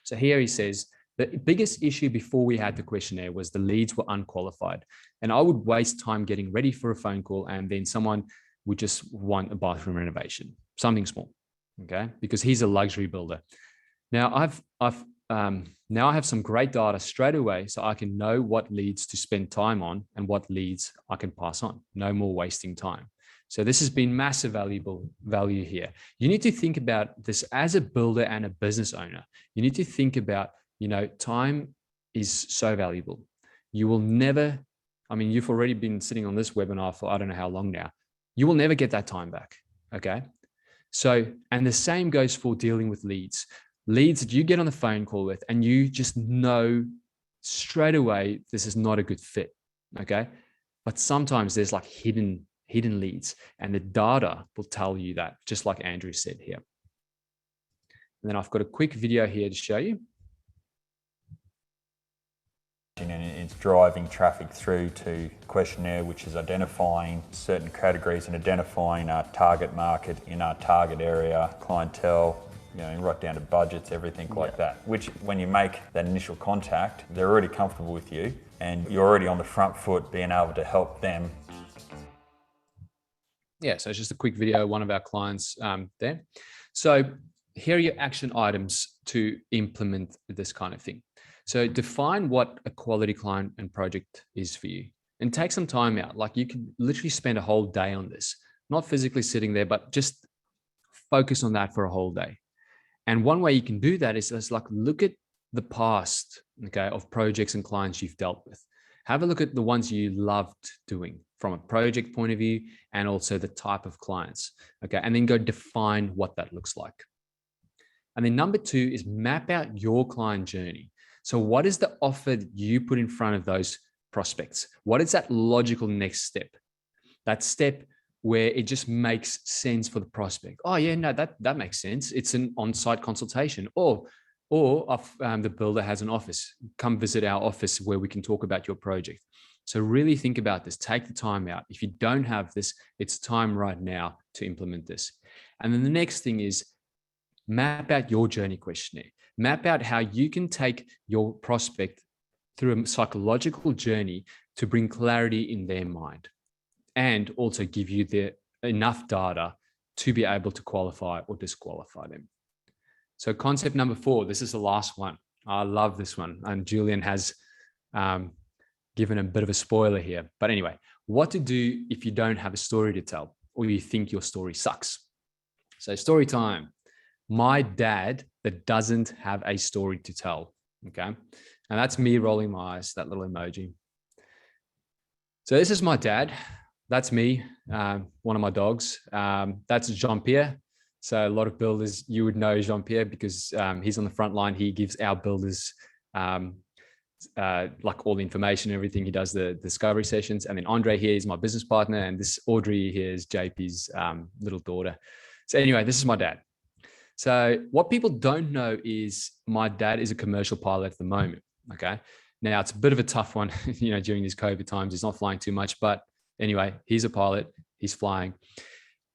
So here he says, the biggest issue before we had the questionnaire was the leads were unqualified. And I would waste time getting ready for a phone call, and then someone would just want a bathroom renovation, something small, okay? Because he's a luxury builder. Now, I've now I have some great data straight away, so I can know what leads to spend time on and what leads I can pass on. No more wasting time. So this has been massive value here. You need to think about this as a builder and a business owner. You need to think about, time is so valuable. You will never, you've already been sitting on this webinar for I don't know how long now. You will never get that time back, okay? So, and the same goes for dealing with leads. Leads that you get on the phone call with and you just know straight away, this is not a good fit, okay? But sometimes there's like hidden leads, and the data will tell you that, just like Andrew said here. And then I've got a quick video here to show you. And it's driving traffic through to questionnaire, which is identifying certain categories and identifying our target market in our target area, clientele, right down to budgets, everything like that. Which, when you make that initial contact, they're already comfortable with you and you're already on the front foot being able to help them. Yeah, so it's just a quick video, one of our clients there. So here are your action items to implement this kind of thing. So define what a quality client and project is for you, and take some time out. Like, you can literally spend a whole day on this, not physically sitting there, but just focus on that for a whole day. And one way you can do that is like, look at the past, okay, of projects and clients you've dealt with. Have a look at the ones you loved doing from a project point of view, and also the type of clients, okay? And then go define what that looks like. And then number 2 is map out your client journey. So what is the offer that you put in front of those prospects? What is that logical next step? That step where it just makes sense for the prospect. Oh yeah, no, that makes sense. It's an on-site consultation, or the builder has an office. Come visit our office where we can talk about your project. So really think about this. Take the time out. If you don't have this, it's time right now to implement this. And then the next thing is map out your journey questionnaire. Map out how you can take your prospect through a psychological journey to bring clarity in their mind, and also give you enough data to be able to qualify or disqualify them. So concept number 4, this is the last one. I love this one. And Julian has given a bit of a spoiler here. But anyway, what to do if you don't have a story to tell, or you think your story sucks. So story time. My dad that doesn't have a story to tell, okay? And that's me rolling my eyes, that little emoji. So this is my dad. That's me, one of my dogs. That's Jean-Pierre. So a lot of builders, you would know Jean-Pierre because he's on the front line. He gives our builders like all the information, everything. He does the discovery sessions. And then Andre here is my business partner. And this Audrey here is JP's little daughter. So anyway, this is my dad. So what people don't know is my dad is a commercial pilot at the moment, okay? Now, it's a bit of a tough one, during these COVID times. He's not flying too much, but anyway, he's a pilot, he's flying.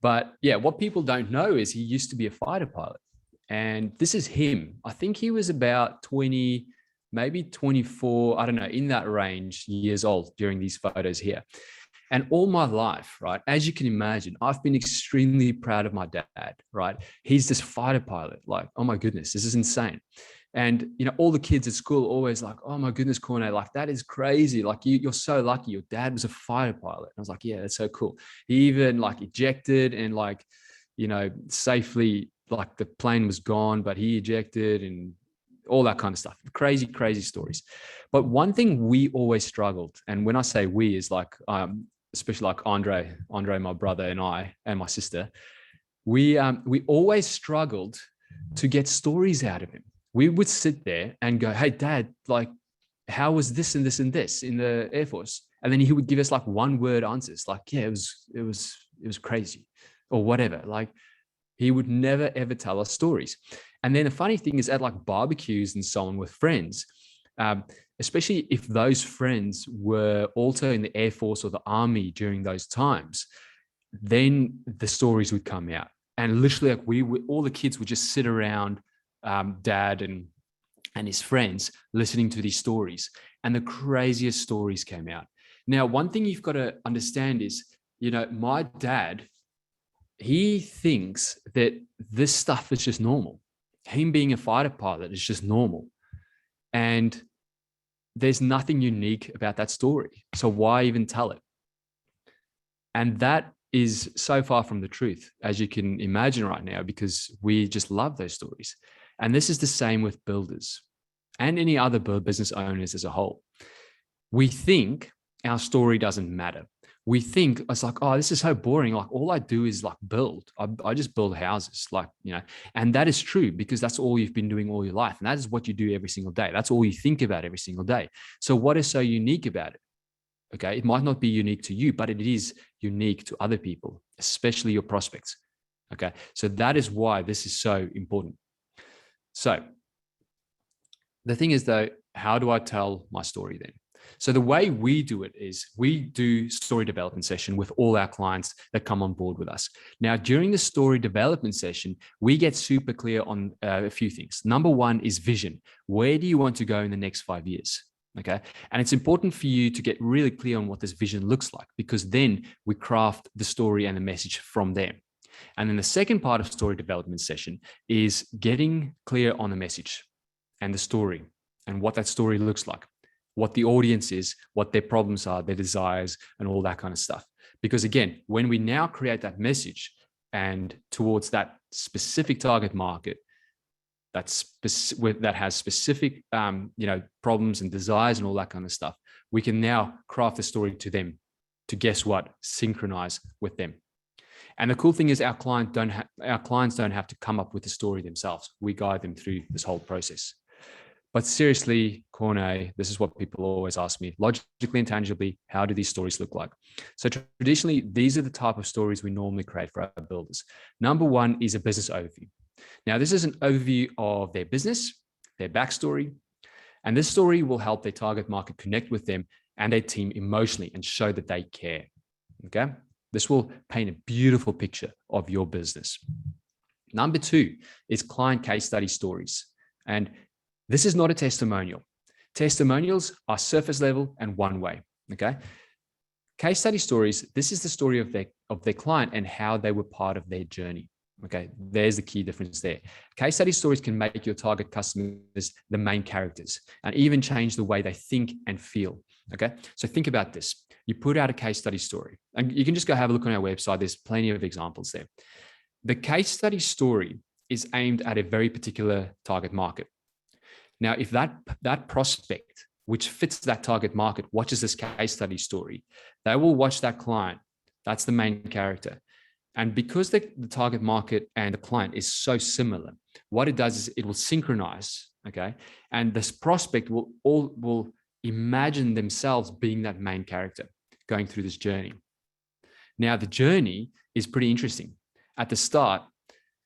But yeah, what people don't know is he used to be a fighter pilot. And this is him. I think he was about 20, maybe 24, I don't know, in that range, years old during these photos here. And all my life, right, as you can imagine, I've been extremely proud of my dad, right? He's this fighter pilot, like, oh my goodness, this is insane. And, all the kids at school always like, oh my goodness, Corné, like, that is crazy. Like, you're so lucky. Your dad was a fighter pilot. And I was like, yeah, that's so cool. He even like ejected and like, safely, like the plane was gone, but he ejected and all that kind of stuff. Crazy, crazy stories. But one thing we always struggled, and when I say we is like, especially like Andre, my brother, and I, and my sister, we always struggled to get stories out of him. We would sit there and go, hey, Dad, like, how was this and this and this in the Air Force? And then he would give us like 1-word answers, like, yeah, it was crazy, or whatever. Like, he would never, ever tell us stories. And then the funny thing is, at like barbecues and so on with friends, especially if those friends were also in the Air Force or the Army during those times, then the stories would come out. And literally, like, all the kids would just sit around Dad and his friends listening to these stories, and the craziest stories came out. Now, one thing you've got to understand is, my dad, he thinks that this stuff is just normal. Him being a fighter pilot is just normal. And there's nothing unique about that story. So why even tell it? And that is so far from the truth, as you can imagine right now, because we just love those stories. And this is the same with builders and any other business owners as a whole. We think our story doesn't matter. We think it's like, oh, this is so boring. Like all I do is like build. I just build houses, like, you know, and that is true because that's all you've been doing all your life. And that is what you do every single day. That's all you think about every single day. So what is so unique about it? Okay. It might not be unique to you, but it is unique to other people, especially your prospects. Okay. So that is why this is so important. So the thing is though, how do I tell my story then? So the way we do it is we do story development session with all our clients that come on board with us. Now, during the story development session, we get super clear on a few things. Number one is vision. Where do you want to go in the next 5 years? Okay. And it's important for you to get really clear on what this vision looks like, because then we craft the story and the message from there. And then the second part of story development session is getting clear on the message and the story and what that story looks like, what the audience is, what their problems are, their desires, and all that kind of stuff. Because again, when we now create that message and towards that specific target market, that has specific, problems and desires and all that kind of stuff, we can now craft the story to them, to guess what, synchronize with them. And the cool thing is our clients don't have to come up with the story themselves. We guide them through this whole process. But seriously, Corné, this is what people always ask me, logically and tangibly, how do these stories look like? So traditionally, these are the type of stories we normally create for our builders. Number one is a business overview. Now, this is an overview of their business, their backstory, and this story will help their target market connect with them and their team emotionally and show that they care, okay? This will paint a beautiful picture of your business. Number two is client case study stories. And this is not a testimonial. Testimonials are surface level and one way, okay? Case study stories, this is the story of their client and how they were part of their journey, okay? There's the key difference there. Case study stories can make your target customers the main characters and even change the way they think and feel, okay? So think about this. You put out a case study story, and you can just go have a look on our website. There's plenty of examples there. The case study story is aimed at a very particular target market. Now, if that prospect, which fits that target market, watches this case study story, they will watch that client. That's the main character. And because the target market and the client is so similar, what it does is it will synchronize, okay? And this prospect will imagine themselves being that main character going through this journey. Now, the journey is pretty interesting. At the start,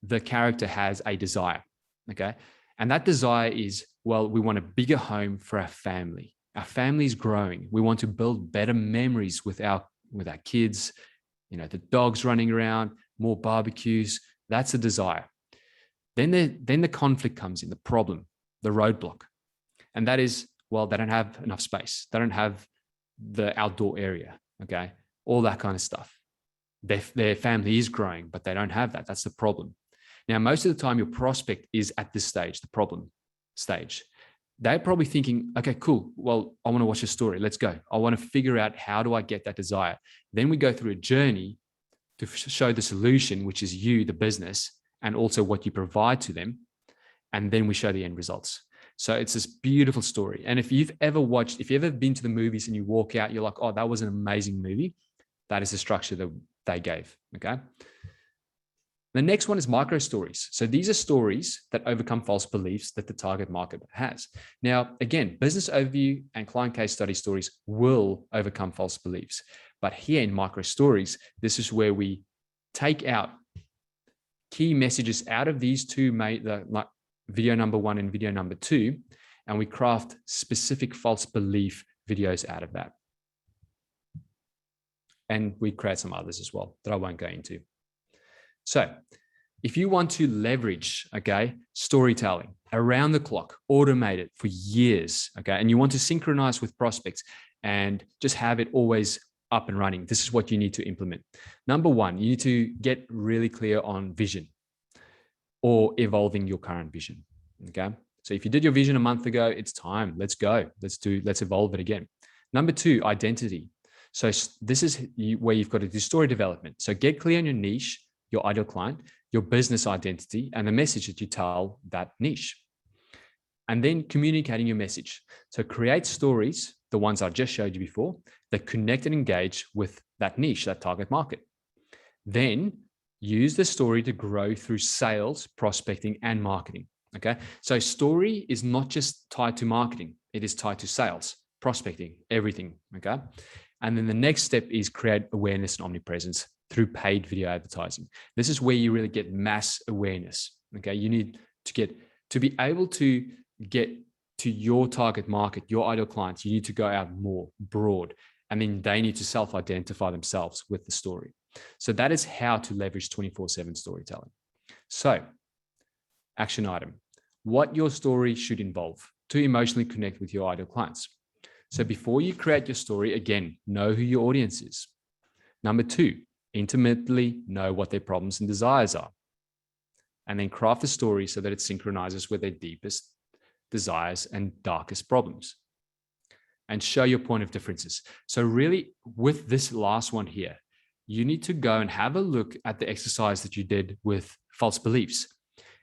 the character has a desire, okay? And that desire is, well, we want a bigger home for our family. Our family is growing. We want to build better memories with our kids, the dogs running around, more barbecues. That's a desire. Then the conflict comes in, the problem, the roadblock. And that is, well, they don't have enough space. They don't have the outdoor area, okay? All that kind of stuff. Their family is growing, but they don't have that. That's the problem. Now, most of the time, your prospect is at this stage, the problem stage. They're probably thinking, okay, cool. Well, I want to watch a story. Let's go. I want to figure out how do I get that desire. Then we go through a journey to show the solution, which is you, the business, and also what you provide to them. And then we show the end results. So it's this beautiful story. And if you've ever been to the movies and you walk out, you're like, oh, that was an amazing movie. That is the structure that they gave, okay? The next one is micro stories. So these are stories that overcome false beliefs that the target market has. Now, again, business overview and client case study stories will overcome false beliefs. But here in micro stories, this is where we take out key messages out of these two, like video number one and video number two, and we craft specific false belief videos out of that. And we create some others as well that I won't go into. So if you want to leverage, okay, storytelling around the clock, automate it for years, okay, and you want to synchronize with prospects and just have it always up and running, this is what you need to implement. Number one, you need to get really clear on vision or evolving your current vision, okay? So if you did your vision a month ago, it's time. Let's go. Let's evolve it again. Number 2, identity. So this is where you've got to do story development. So get clear on your niche, your ideal client, your business identity, and the message that you tell that niche. And then communicating your message. So create stories, the ones I just showed you before, that connect and engage with that niche, that target market. Then use the story to grow through sales, prospecting, and marketing. Okay. So story is not just tied to marketing. It is tied to sales, prospecting, everything. Okay. And then the next step is create awareness and omnipresence through paid video advertising. This is where you really get mass awareness. Okay. You need to be able to get to your target market, your ideal clients. You need to go out more broad, and then they need to self-identify themselves with the story. So that is how to leverage 24/7 storytelling. So action item, what your story should involve to emotionally connect with your ideal clients. So before you create your story, again, know who your audience is. Number 2, intimately know what their problems and desires are. And then craft a story so that it synchronizes with their deepest desires and darkest problems. And show your point of differences. So really, with this last one here, you need to go and have a look at the exercise that you did with false beliefs.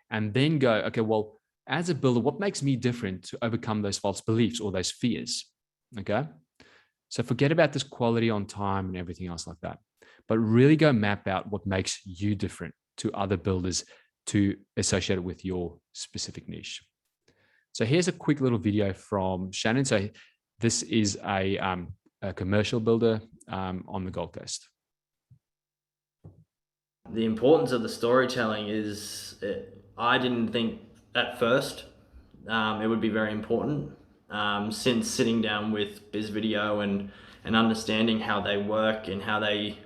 And then go, okay, well, as a builder, what makes me different to overcome those false beliefs or those fears? Okay. So forget about this quality on time and everything else like that, but really go map out what makes you different to other builders to associate it with your specific niche. So here's a quick little video from Shannon. So this is a commercial builder on the Gold Coast. The importance of the storytelling is, I didn't think at first it would be very important. Since sitting down with Bizvideo and understanding how they work and how they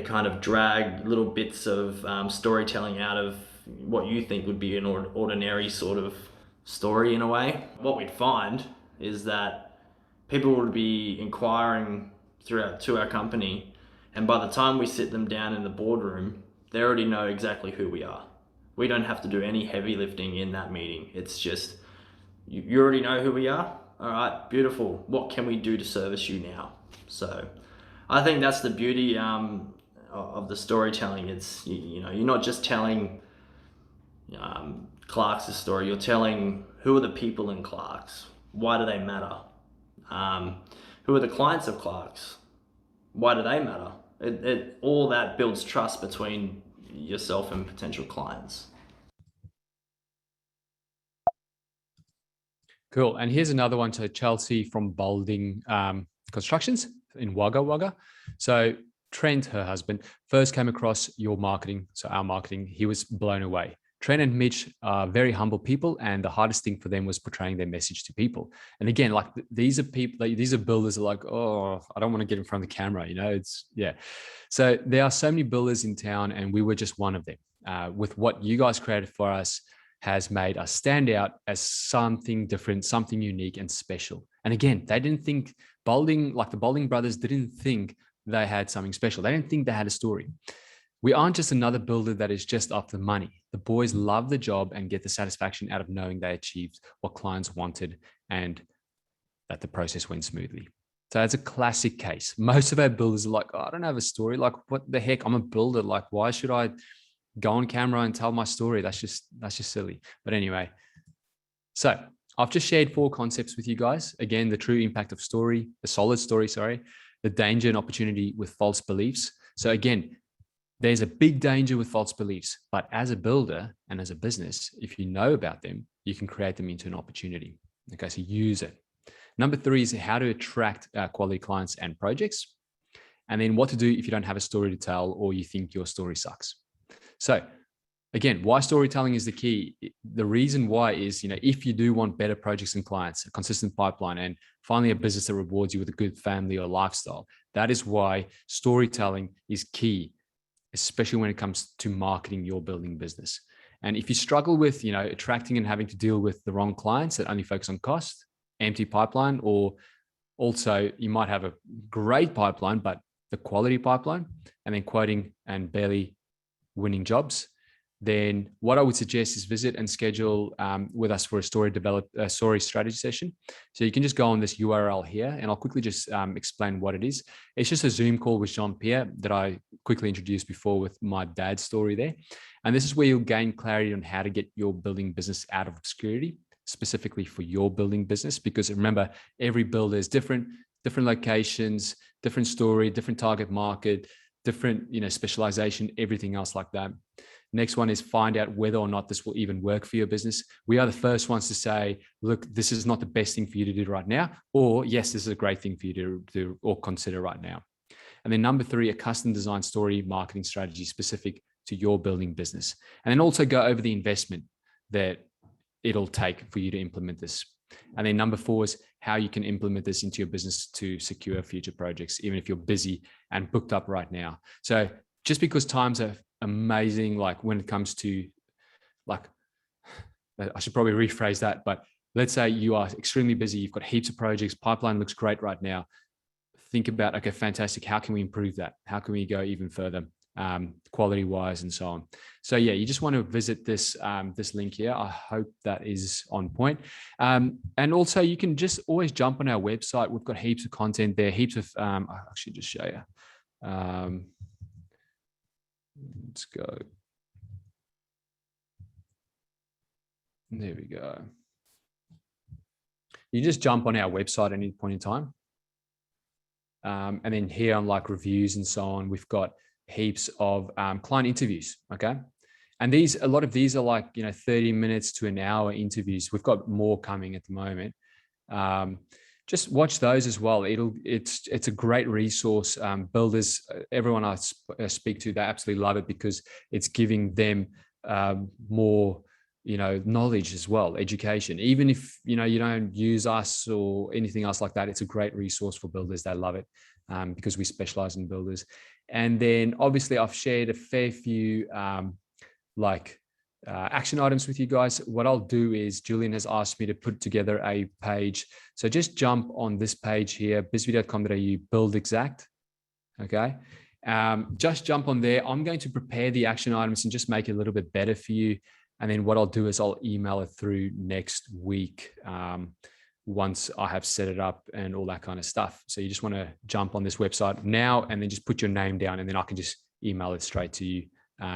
kind of drag little bits of storytelling out of what you think would be an ordinary sort of story in a way. What we'd find is that people would be inquiring to our company, and by the time we sit them down in the boardroom, they already know exactly who we are. We don't have to do any heavy lifting in that meeting. It's just, you already know who we are. All right, beautiful. What can we do to service you now? So I think that's the beauty of the storytelling. It's, you know, you're not just telling Clark's story, you're telling who are the people in Clark's, why do they matter? Who are the clients of Clark's, why do they matter? All that builds trust between yourself and potential clients. Cool. And here's another one to Chelsea from Balding Constructions in Wagga Wagga. So Trent, her husband, first came across your marketing, so our marketing. He was blown away. Trent and Mitch are very humble people, and the hardest thing for them was portraying their message to people. And again, like these are people, these are builders are like, oh, I don't want to get in front of the camera, you know, it's, yeah. So there are so many builders in town, and we were just one of them. With what you guys created for us has made us stand out as something different, something unique and special. And again, they didn't think Balding, like the Balding brothers didn't think they had something special. They didn't think they had a story. We aren't just another builder that is just after money. The boys love the job and get the satisfaction out of knowing they achieved what clients wanted and that the process went smoothly. So it's a classic case. Most of our builders are like, oh, I don't have a story. Like, what the heck? I'm a builder. Like, why should I go on camera and tell my story? That's just silly. But anyway, so I've just shared 4 concepts with you guys. Again, the true impact of story, the solid story, sorry, the danger and opportunity with false beliefs. So again, there's a big danger with false beliefs, but as a builder and as a business, if you know about them, you can create them into an opportunity. Okay, so use it. Number 3 is how to attract quality clients and projects. And then what to do if you don't have a story to tell or you think your story sucks. So again, why storytelling is the key. The reason why is, you know, if you do want better projects and clients, a consistent pipeline, and finally a business that rewards you with a good family or lifestyle, that is why storytelling is key, especially when it comes to marketing your building business. And if you struggle with, you know, attracting and having to deal with the wrong clients that only focus on cost, empty pipeline, or also you might have a great pipeline, but the quality pipeline, and then quoting and barely winning jobs, then what I would suggest is visit and schedule with us for a story strategy session. So you can just go on this URL here, and I'll quickly just explain what it is. It's just a Zoom call with Jean-Pierre that I quickly introduced before with my dad's story there. And this is where you'll gain clarity on how to get your building business out of obscurity, specifically for your building business. Because remember, every builder is different locations, different story, different target market, different, specialization, everything else like that. Next one is find out whether or not this will even work for your business. We are the first ones to say, look, this is not the best thing for you to do right now, or yes, this is a great thing for you to do or consider right now. And then number 3, a custom design story marketing strategy specific to your building business. And then also go over the investment that it'll take for you to implement this. And then number 4 is how you can implement this into your business to secure future projects, even if you're busy and booked up right now. So just because times are amazing, like when it comes to, like, I should probably rephrase that, but let's say you are extremely busy, you've got heaps of projects, pipeline looks great right now. Think about, okay, fantastic. How can we improve that? How can we go even further, quality wise and so on? So yeah, you just want to visit this, this link here. I hope that is on point. And also you can just always jump on our website. We've got heaps of content there, heaps of, I'll actually just show you. Let's go. There we go. You just jump on our website at any point in time. And then here on like reviews and so on, we've got heaps of client interviews. Okay. And a lot of these are like, 30 minutes to an hour interviews. We've got more coming at the moment. Just watch those as well. It's a great resource. Builders, everyone I speak to, they absolutely love it because it's giving them more, knowledge as well, education. Even if, you don't use us or anything else like that, it's a great resource for builders. They love it because we specialize in builders. And then obviously I've shared a fair few action items with you guys. What I'll do is Julian has asked me to put together a page. So just jump on this page here, bizvideo.com.au, Buildxact. Okay. Just jump on there. I'm going to prepare the action items and just make it a little bit better for you. And then what I'll do is I'll email it through next week once I have set it up and all that kind of stuff. So you just want to jump on this website now and then just put your name down and then I can just email it straight to you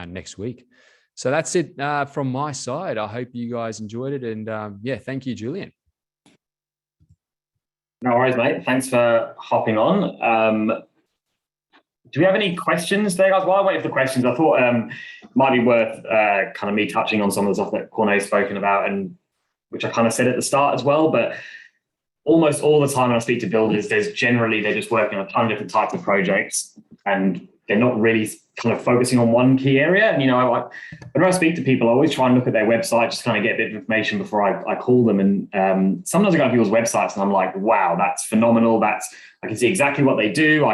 next week. So that's it from my side. I hope you guys enjoyed it. And yeah, thank you, Julian. No worries, mate. Thanks for hopping on. Do we have any questions there, guys? While I wait for the questions, I thought it might be worth kind of me touching on some of the stuff that Corné's spoken about, and which I kind of said at the start as well. But almost all the time when I speak to builders, they're just working on a ton of different types of projects, and they're not really kind of focusing on one key area. And, whenever I speak to people, I always try and look at their website, just kind of get a bit of information before I call them. And sometimes I go on people's websites and I'm like, wow, that's phenomenal. I can see exactly what they do.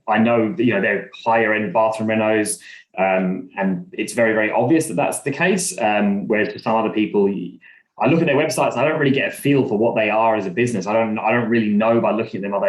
I know, they're higher end bathroom renos. And it's very, very obvious that that's the case. Whereas for some other people, I look at their websites and I don't really get a feel for what they are as a business. I don't really know by looking at them.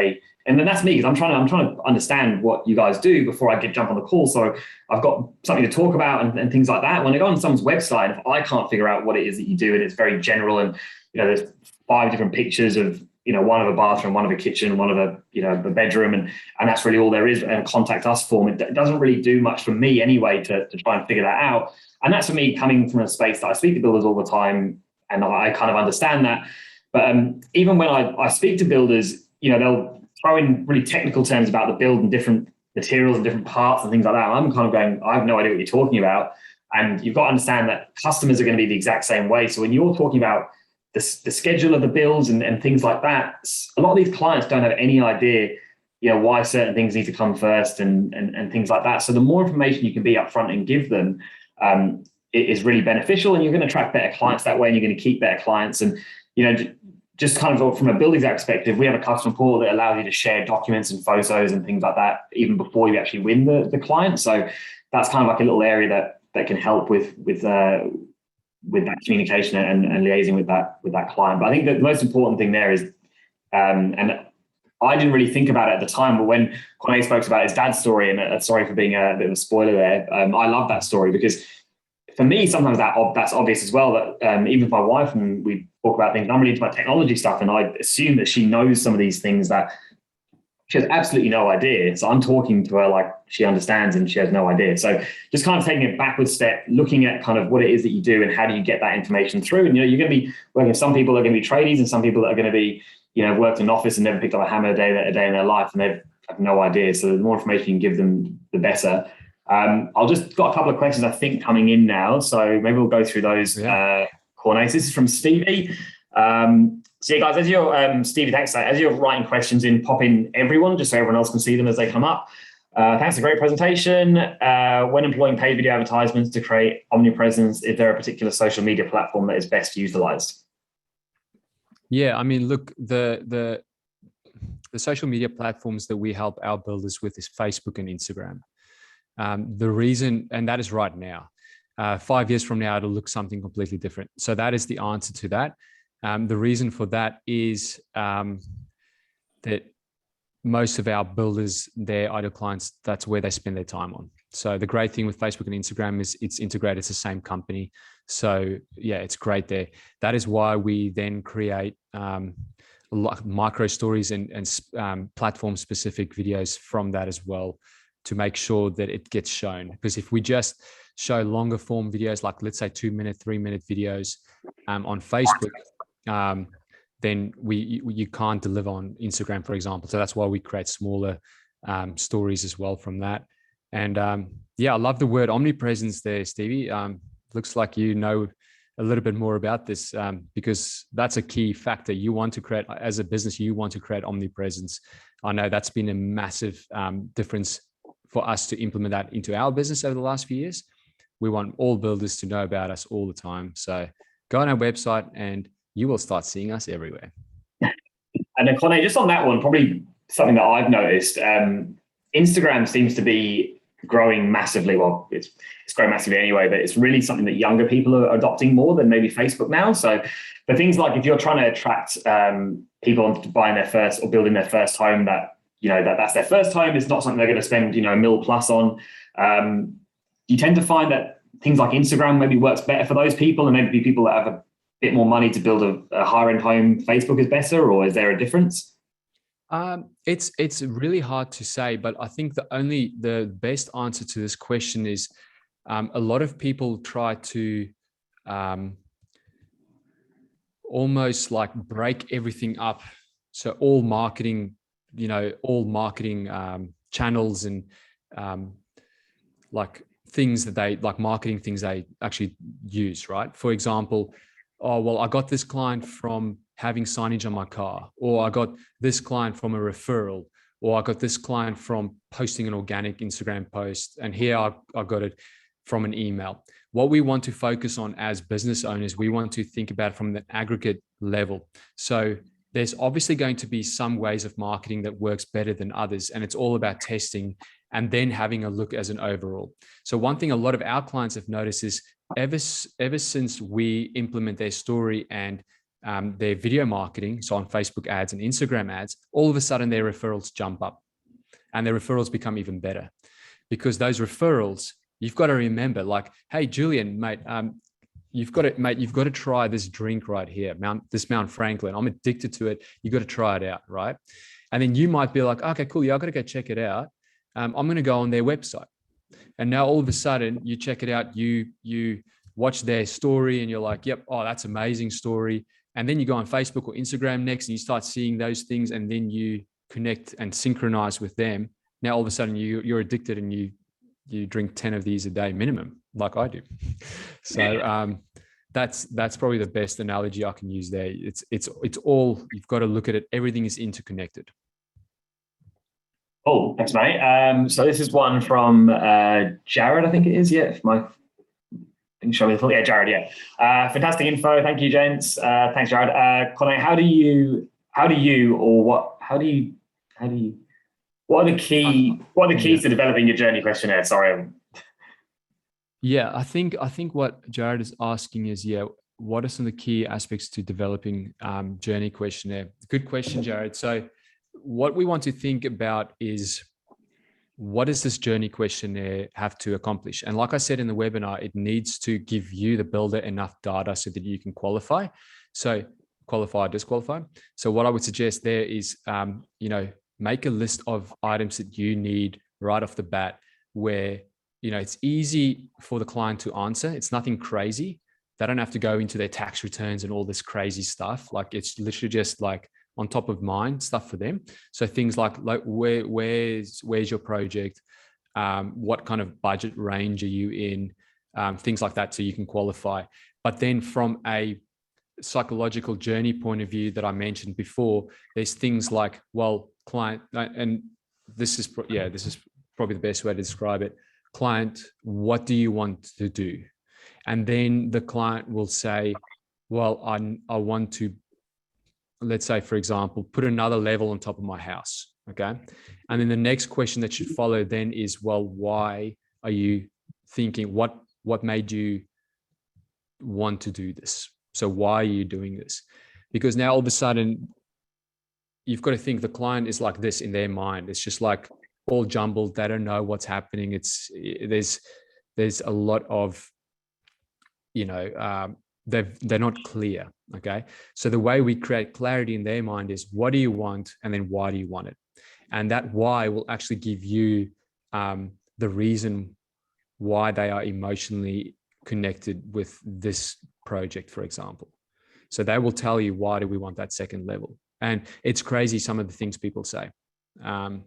And then that's me, because I'm trying to understand what you guys do before I jump on the call. So I've got something to talk about and things like that. When I go on someone's website, if I can't figure out what it is that you do, and it's very general, and there's 5 different pictures of one of a bathroom, one of a kitchen, one of a bedroom, and that's really all there is, and a contact us form. It doesn't really do much for me anyway to try and figure that out. And that's for me coming from a space that I speak to builders all the time, and I kind of understand that. But even when I speak to builders, they'll throw in really technical terms about the build and different materials and different parts and things like that. And I'm kind of going, I have no idea what you're talking about. And you've got to understand that customers are going to be the exact same way. So when you're talking about the schedule of the builds and things like that, a lot of these clients don't have any idea, why certain things need to come first and things like that. So the more information you can be upfront and give them, it is really beneficial, and you're going to attract better clients that way, and you're going to keep better clients. And, just kind of from a Buildxact perspective, we have a customer portal that allows you to share documents and photos and things like that, even before you actually win the client. So that's kind of like a little area that can help with that communication and liaising with that client. But I think that the most important thing there is, and I didn't really think about it at the time, but when Corné spoke about his dad's story, and sorry for being a bit of a spoiler there, I love that story because for me, sometimes that's obvious as well. That even with my wife, when we talk about things, I'm really into my technology stuff, and I assume that she knows some of these things that she has absolutely no idea. So I'm talking to her like she understands, and she has no idea. So just kind of taking a backward step, looking at kind of what it is that you do and how do you get that information through. And, you know, you're going to be working with some people that are going to be tradies, and some people that are going to be, you know, worked in an office and never picked up a hammer a day in their life, and they've have no idea. So the more information you can give them, the better. I'll just got a couple of questions I think coming in now, so maybe we'll go through those. Corné, this is from Stevie. So yeah, guys, as you're Stevie, thanks. As you're writing questions in, pop in everyone just so everyone else can see them as they come up. Thanks, a great presentation. When employing paid video advertisements to create omnipresence, is there a particular social media platform that is best utilized? Yeah, I mean, look, the social media platforms that we help our builders with is Facebook and Instagram. The reason, and that is right now, 5 years from now, it'll look something completely different. So that is the answer to that. The reason for that is that most of our builders, their ideal clients, that's where they spend their time on. So the great thing with Facebook and Instagram is it's integrated, it's the same company. So yeah, it's great there. That is why we then create micro stories and platform specific videos from that as well, to make sure that it gets shown. Because if we just show longer form videos, like let's say 2-minute, 3-minute videos on Facebook, then you can't deliver on Instagram, for example. So that's why we create smaller stories as well from that. And yeah, I love the word omnipresence there, Stevie. Looks like you know a little bit more about this, because that's a key factor. You want to create, as a business, you want to create omnipresence. I know that's been a massive difference for us to implement that into our business over the last few years. We want all builders to know about us all the time. So go on our website and you will start seeing us everywhere. And then Corné, just on that one, probably something that I've noticed, Instagram seems to be growing massively. Well, it's growing massively anyway, but it's really something that younger people are adopting more than maybe Facebook now. So for things like if you're trying to attract people into buying their first or building their first home, that, you know, that's their first home, it's not something they're going to spend, you know, $1 million plus on. You tend to find that things like Instagram maybe works better for those people, and maybe people that have a bit more money to build a higher end home, Facebook is better, or is there a difference? It's really hard to say, but I think the best answer to this question is a lot of people try to almost like break everything up. So all marketing, you know, channels and like things that they like, marketing things they actually use, right? For example, oh, well, I got this client from having signage on my car, or I got this client from a referral, or I got this client from posting an organic Instagram post, and here I got it from an email. What we want to focus on as business owners, we want to think about from the aggregate level. So there's obviously going to be some ways of marketing that works better than others, and it's all about testing and then having a look as an overall. So one thing a lot of our clients have noticed is ever since we implement their story and their video marketing, so on Facebook ads and Instagram ads, all of a sudden their referrals jump up and their referrals become even better, because those referrals, you've got to remember, like, hey, Julian, mate, you've got to try this drink right here, Mount Franklin. I'm addicted to it. You got to try it out, right? And then you might be like, okay, cool. Yeah, I got to go check it out. I'm going to go on their website. And now all of a sudden you check it out, you watch their story and you're like, yep, oh, that's an amazing story. And then you go on Facebook or Instagram next and you start seeing those things, and then you connect and synchronize with them. Now all of a sudden you're addicted and you drink 10 of these a day minimum, like I do. So that's probably the best analogy I can use there. It's all, you've got to look at it. Everything is interconnected. Oh, thanks, mate. So this is one from Jared, I think it is. Yeah, show me the full. Yeah, Jared. Yeah, fantastic info. Thank you, gents. Thanks, Jared. Corné, what are the keys to developing your journey questionnaire? Sorry. Yeah, I think what Jared is asking is, what are some of the key aspects to developing journey questionnaire? Good question, Jared. So what we want to think about is, what does this journey questionnaire have to accomplish? And like I said in the webinar, it needs to give you, the builder, enough data so that you can qualify. So qualify, disqualify. So what I would suggest there is, make a list of items that you need right off the bat, where, it's easy for the client to answer. It's nothing crazy. They don't have to go into their tax returns and all this crazy stuff. Like, it's literally just like on top of mind stuff for them. So things like where's your project? What kind of budget range are you in? Things like that, so you can qualify. But then from a psychological journey point of view that I mentioned before, there's things like, well, client, and this is probably the best way to describe it. Client, what do you want to do? And then the client will say, well, I want to, let's say, for example, put another level on top of my house. Okay. And then the next question that should follow then is, well, why are you thinking, what made you want to do this? So why are you doing this? Because now all of a sudden you've got to think the client is like this in their mind. It's just like all jumbled. They don't know what's happening. There's a lot of, they're not clear. Okay. So the way we create clarity in their mind is, what do you want? And then why do you want it? And that why will actually give you the reason why they are emotionally connected with this project, for example. So they will tell you, why do we want that second level? And it's crazy, some of the things people say. And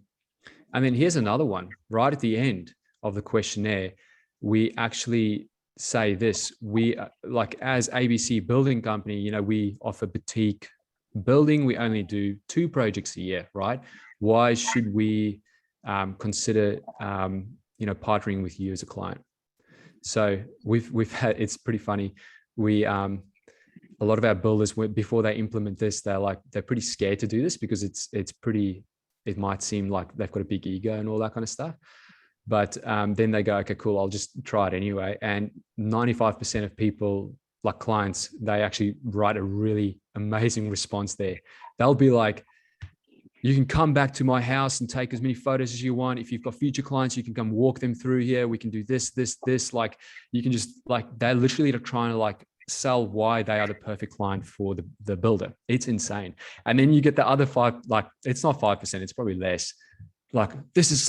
then here's another one. Right at the end of the questionnaire, we actually say this. We, like, as ABC Building Company, we offer boutique building. We only do 2 projects a year, right? Why should we consider partnering with you as a client? So we've had, it's pretty funny. We a lot of our builders, before they implement this, they're pretty scared to do this, because it might seem like they've got a big ego and all that kind of stuff. But then they go, okay, cool, I'll just try it anyway. And 95% of people, like clients, they actually write a really amazing response there. They'll be like, you can come back to my house and take as many photos as you want. If you've got future clients, you can come walk them through here. We can do this. Like, you can just, like, they're literally trying to like sell why they are the perfect client for the builder. It's insane. And then you get the other 5, like, it's not 5%, it's probably less. Like, this is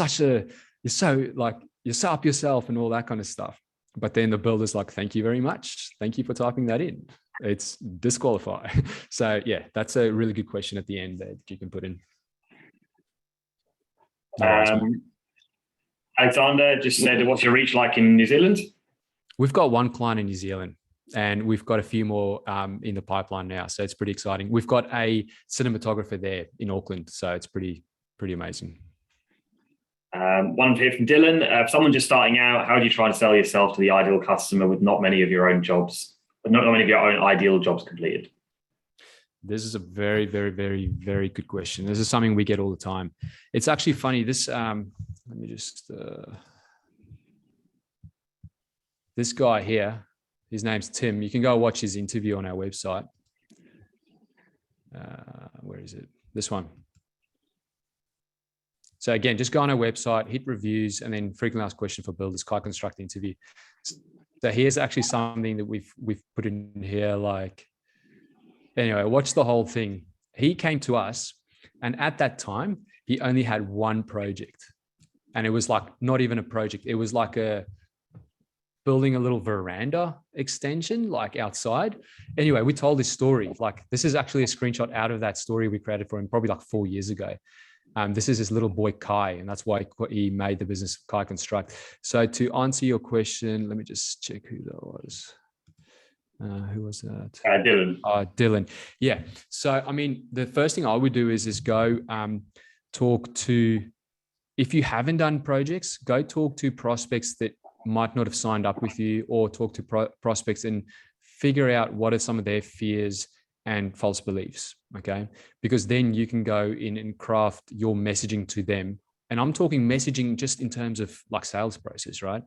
you're so up yourself and all that kind of stuff. But then the builder's like, thank you very much. Thank you for typing that in. It's disqualify. So yeah, that's a really good question at the end that you can put in. Alexander just said, what's your reach like in New Zealand? We've got 1 client in New Zealand, and we've got a few more in the pipeline now. So it's pretty exciting. We've got a cinematographer there in Auckland. So it's pretty amazing. One here from Dylan. If someone just starting out, how do you try to sell yourself to the ideal customer with not many of your own ideal jobs completed? This is a very, very, very, very good question. This is something we get all the time. It's actually funny. This, let me just, this guy here, his name's Tim. You can go watch his interview on our website. Where is it? This one. So again, just go on our website, hit reviews, and then frequently asked question for builders, Kai Construct interview. So here's actually something that we've put in here. Like, anyway, watch the whole thing. He came to us, and at that time, he only had 1 project, and it was like not even a project. It was like building a little veranda extension, like outside. Anyway, we told this story. Like, this is actually a screenshot out of that story we created for him probably like 4 years ago. This is his little boy Kai, and that's why he made the business Kai Construct. So to answer your question, let me just check who that was. Who was that? Dylan. Dylan. Yeah. So, I mean, the first thing I would do is go talk to, if you haven't done projects, go talk to prospects that might not have signed up with you, or talk to prospects and figure out what are some of their fears and false beliefs. Okay. Because then you can go in and craft your messaging to them. And I'm talking messaging just in terms of like sales process, right?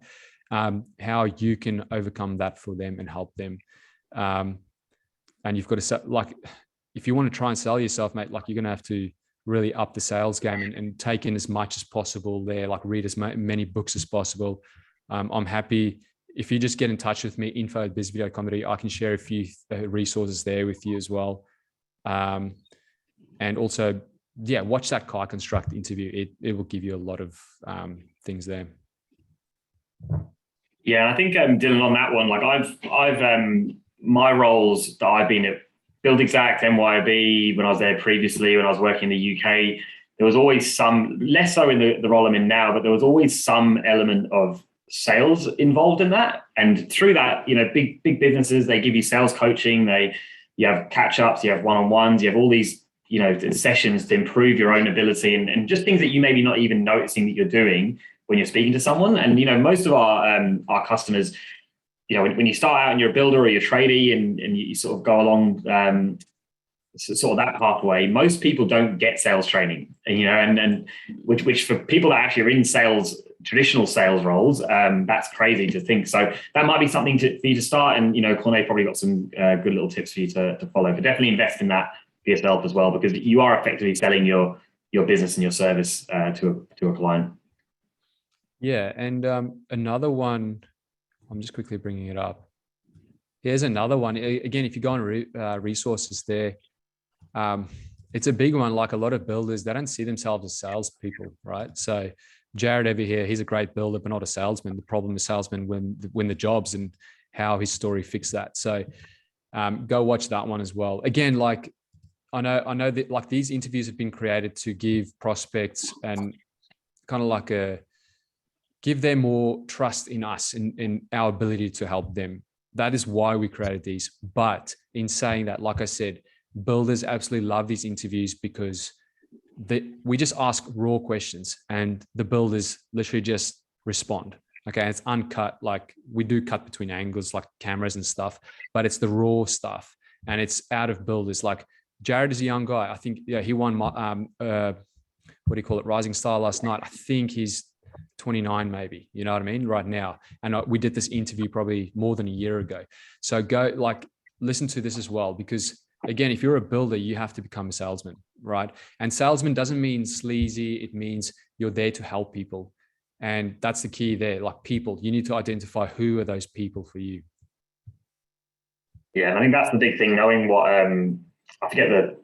How you can overcome that for them and help them. And you've got to, like, if you want to try and sell yourself, mate, like, you're going to have to really up the sales game and take in as much as possible there, like read as many books as possible. I'm happy if you just get in touch with me, info@bizvideo.com. I can share a few resources there with you as well. And also, yeah, watch that Kai Construct interview. It will give you a lot of things there. Yeah, I think Dylan, on that one, like I've my roles that I've been at Buildxact, MYOB, when I was there previously, when I was working in the UK, there was always some, less so in the role I'm in now, but there was always some element of sales involved in that. And through that, you know, big businesses, they give you sales coaching, you have catch-ups, you have one-on-ones, you have all these, you know, sessions to improve your own ability and just things that you maybe not even noticing that you're doing when you're speaking to someone. And, you know, most of our customers, you know, when you start out and you're a builder or you're a tradie and you sort of go along sort of that pathway, most people don't get sales training, and, you know, and which for people that actually are in sales, traditional sales roles, that's crazy to think. So that might be something for you to start. And, you know, Corné probably got some good little tips for you to follow, but definitely invest in that for yourself as well, because you are effectively selling your business and your service to a client. Yeah. And another one, I'm just quickly bringing it up. Here's another one. Again, if you go on resources there, it's a big one. Like a lot of builders, they don't see themselves as salespeople, right? So Jared over here, he's a great builder, but not a salesman. The problem is salesmen win the jobs, and how his story fixed that. So go watch that one as well. Again, like I know that like these interviews have been created to give prospects and kind of like give them more trust in us, in our ability to help them. That is why we created these. But in saying that, like I said, builders absolutely love these interviews because we just ask raw questions and the builders literally just respond. Okay, it's uncut. Like we do cut between angles, like cameras and stuff, but it's the raw stuff and it's out of builders. Like Jared is a young guy. I think he won what do you call it, Rising Star last night. I think he's 29 maybe, you know what I mean, right now. And we did this interview probably more than a year ago. So go listen to this as well, because again, if you're a builder, you have to become a salesman, right? And salesman doesn't mean sleazy. It means you're there to help people. And that's the key there, like people. You need to identify who are those people for you. Yeah, and I think that's the big thing, knowing what, I forget the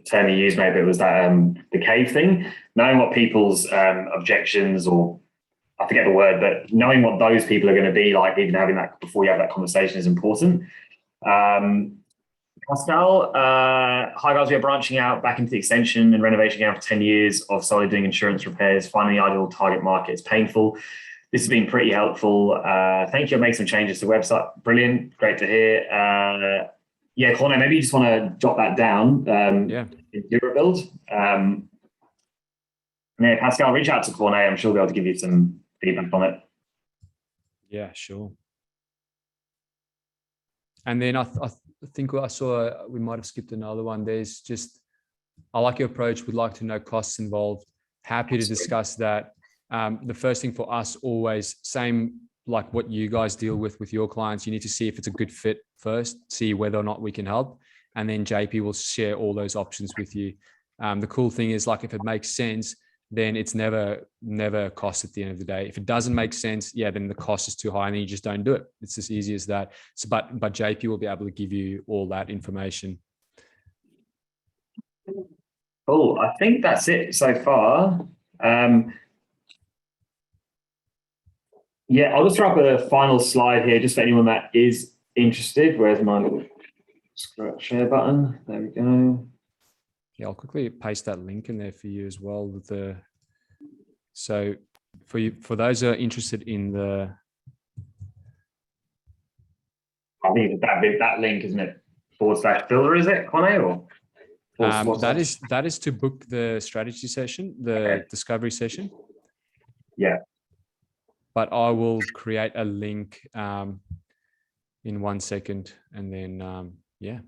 term you used, maybe it was that the cave thing, knowing what people's objections, or I forget the word, but knowing what those people are going to be like, even having that before you have that conversation is important. Pascal, hi guys, we are branching out back into the extension and renovation game after 10 years of solely doing insurance repairs, finding the ideal target market is painful. This has been pretty helpful. Thank you. I've made some changes to the website. Brilliant. Great to hear. Yeah, Corné, maybe you just want to jot that down. Yeah. Build. Yeah, Pascal, reach out to Corné. I'm sure we'll be able to give you some feedback on it. Yeah, sure. And then I think I saw, we might have skipped another one. There's just, I like your approach. Would like to know costs involved. Happy to discuss that. The first thing for us, always same like what you guys deal with your clients. You need to see if it's a good fit first, see whether or not we can help. And then JP will share all those options with you. The cool thing is, like, if it makes sense, then it's never a cost at the end of the day. If it doesn't make sense, yeah, then the cost is too high and then you just don't do it. It's as easy as that. So, but JP will be able to give you all that information. Cool. I think that's it so far. Yeah, I'll just throw up a final slide here, just for anyone that is interested. Where's my little share button? There we go. Yeah, I'll quickly paste that link in there for you as well. With the, so for those who are interested in the, I think that link, isn't it? /builder, is it, Corné? Or that is to book the strategy session, the discovery session. Yeah. But I will create a link in 1 second, and then yeah.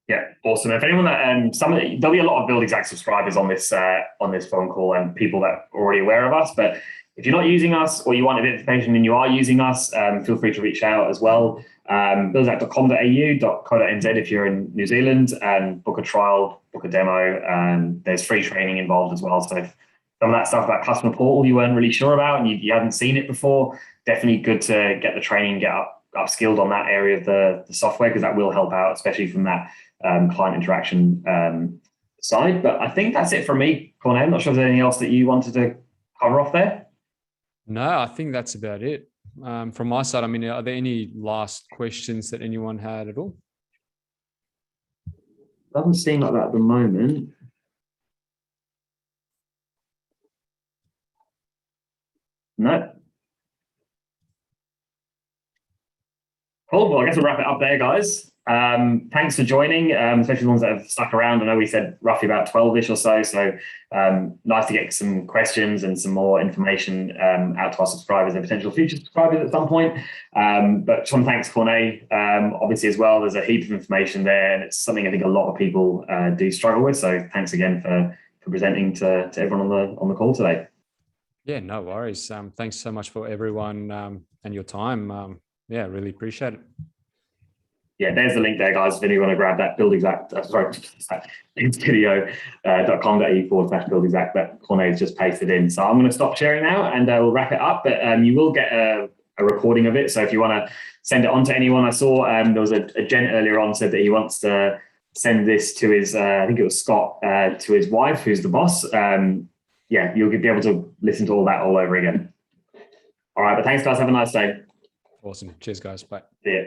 Yeah, awesome. If anyone that there'll be a lot of Buildxact subscribers on this phone call, and people that are already aware of us. But if you're not using us, or you want a bit of information and you are using us, feel free to reach out as well. Buildxact.com.au.co.nz if you're in New Zealand, and book a trial, book a demo. There's free training involved as well. So if some of that stuff about customer portal you weren't really sure about and you hadn't seen it before, definitely good to get the training, get upskilled on that area of the software, because that will help out, especially from that client interaction side. But I think that's it from me, Corné. I'm not sure if there's anything else that you wanted to cover off there. No, I think that's about it. From my side, I mean, are there any last questions that anyone had at all? Doesn't seem like that at the moment. No. Cool. Well, I guess we'll wrap it up there, guys. Thanks for joining, especially the ones that have stuck around. I know we said roughly about 12-ish or so. So nice to get some questions and some more information out to our subscribers and potential future subscribers at some point. But just want to thanks Corné. Obviously, as well, there's a heap of information there, and it's something I think a lot of people do struggle with. So thanks again for presenting to everyone on the call today. Yeah, no worries. Thanks so much for everyone and your time. Yeah, really appreciate it. Yeah, there's the link there, guys. If you want to grab that Buildxact, bizvideo.com.au/Buildxact that Corné's just pasted in. So I'm going to stop sharing now and we'll wrap it up. But you will get a recording of it. So if you want to send it on to anyone, I saw there was a gent earlier on said that he wants to send this to his, I think it was Scott, to his wife, who's the boss. Yeah, you'll be able to listen to all that all over again. All right, but thanks, guys. Have a nice day. Awesome. Cheers, guys. Bye. See ya.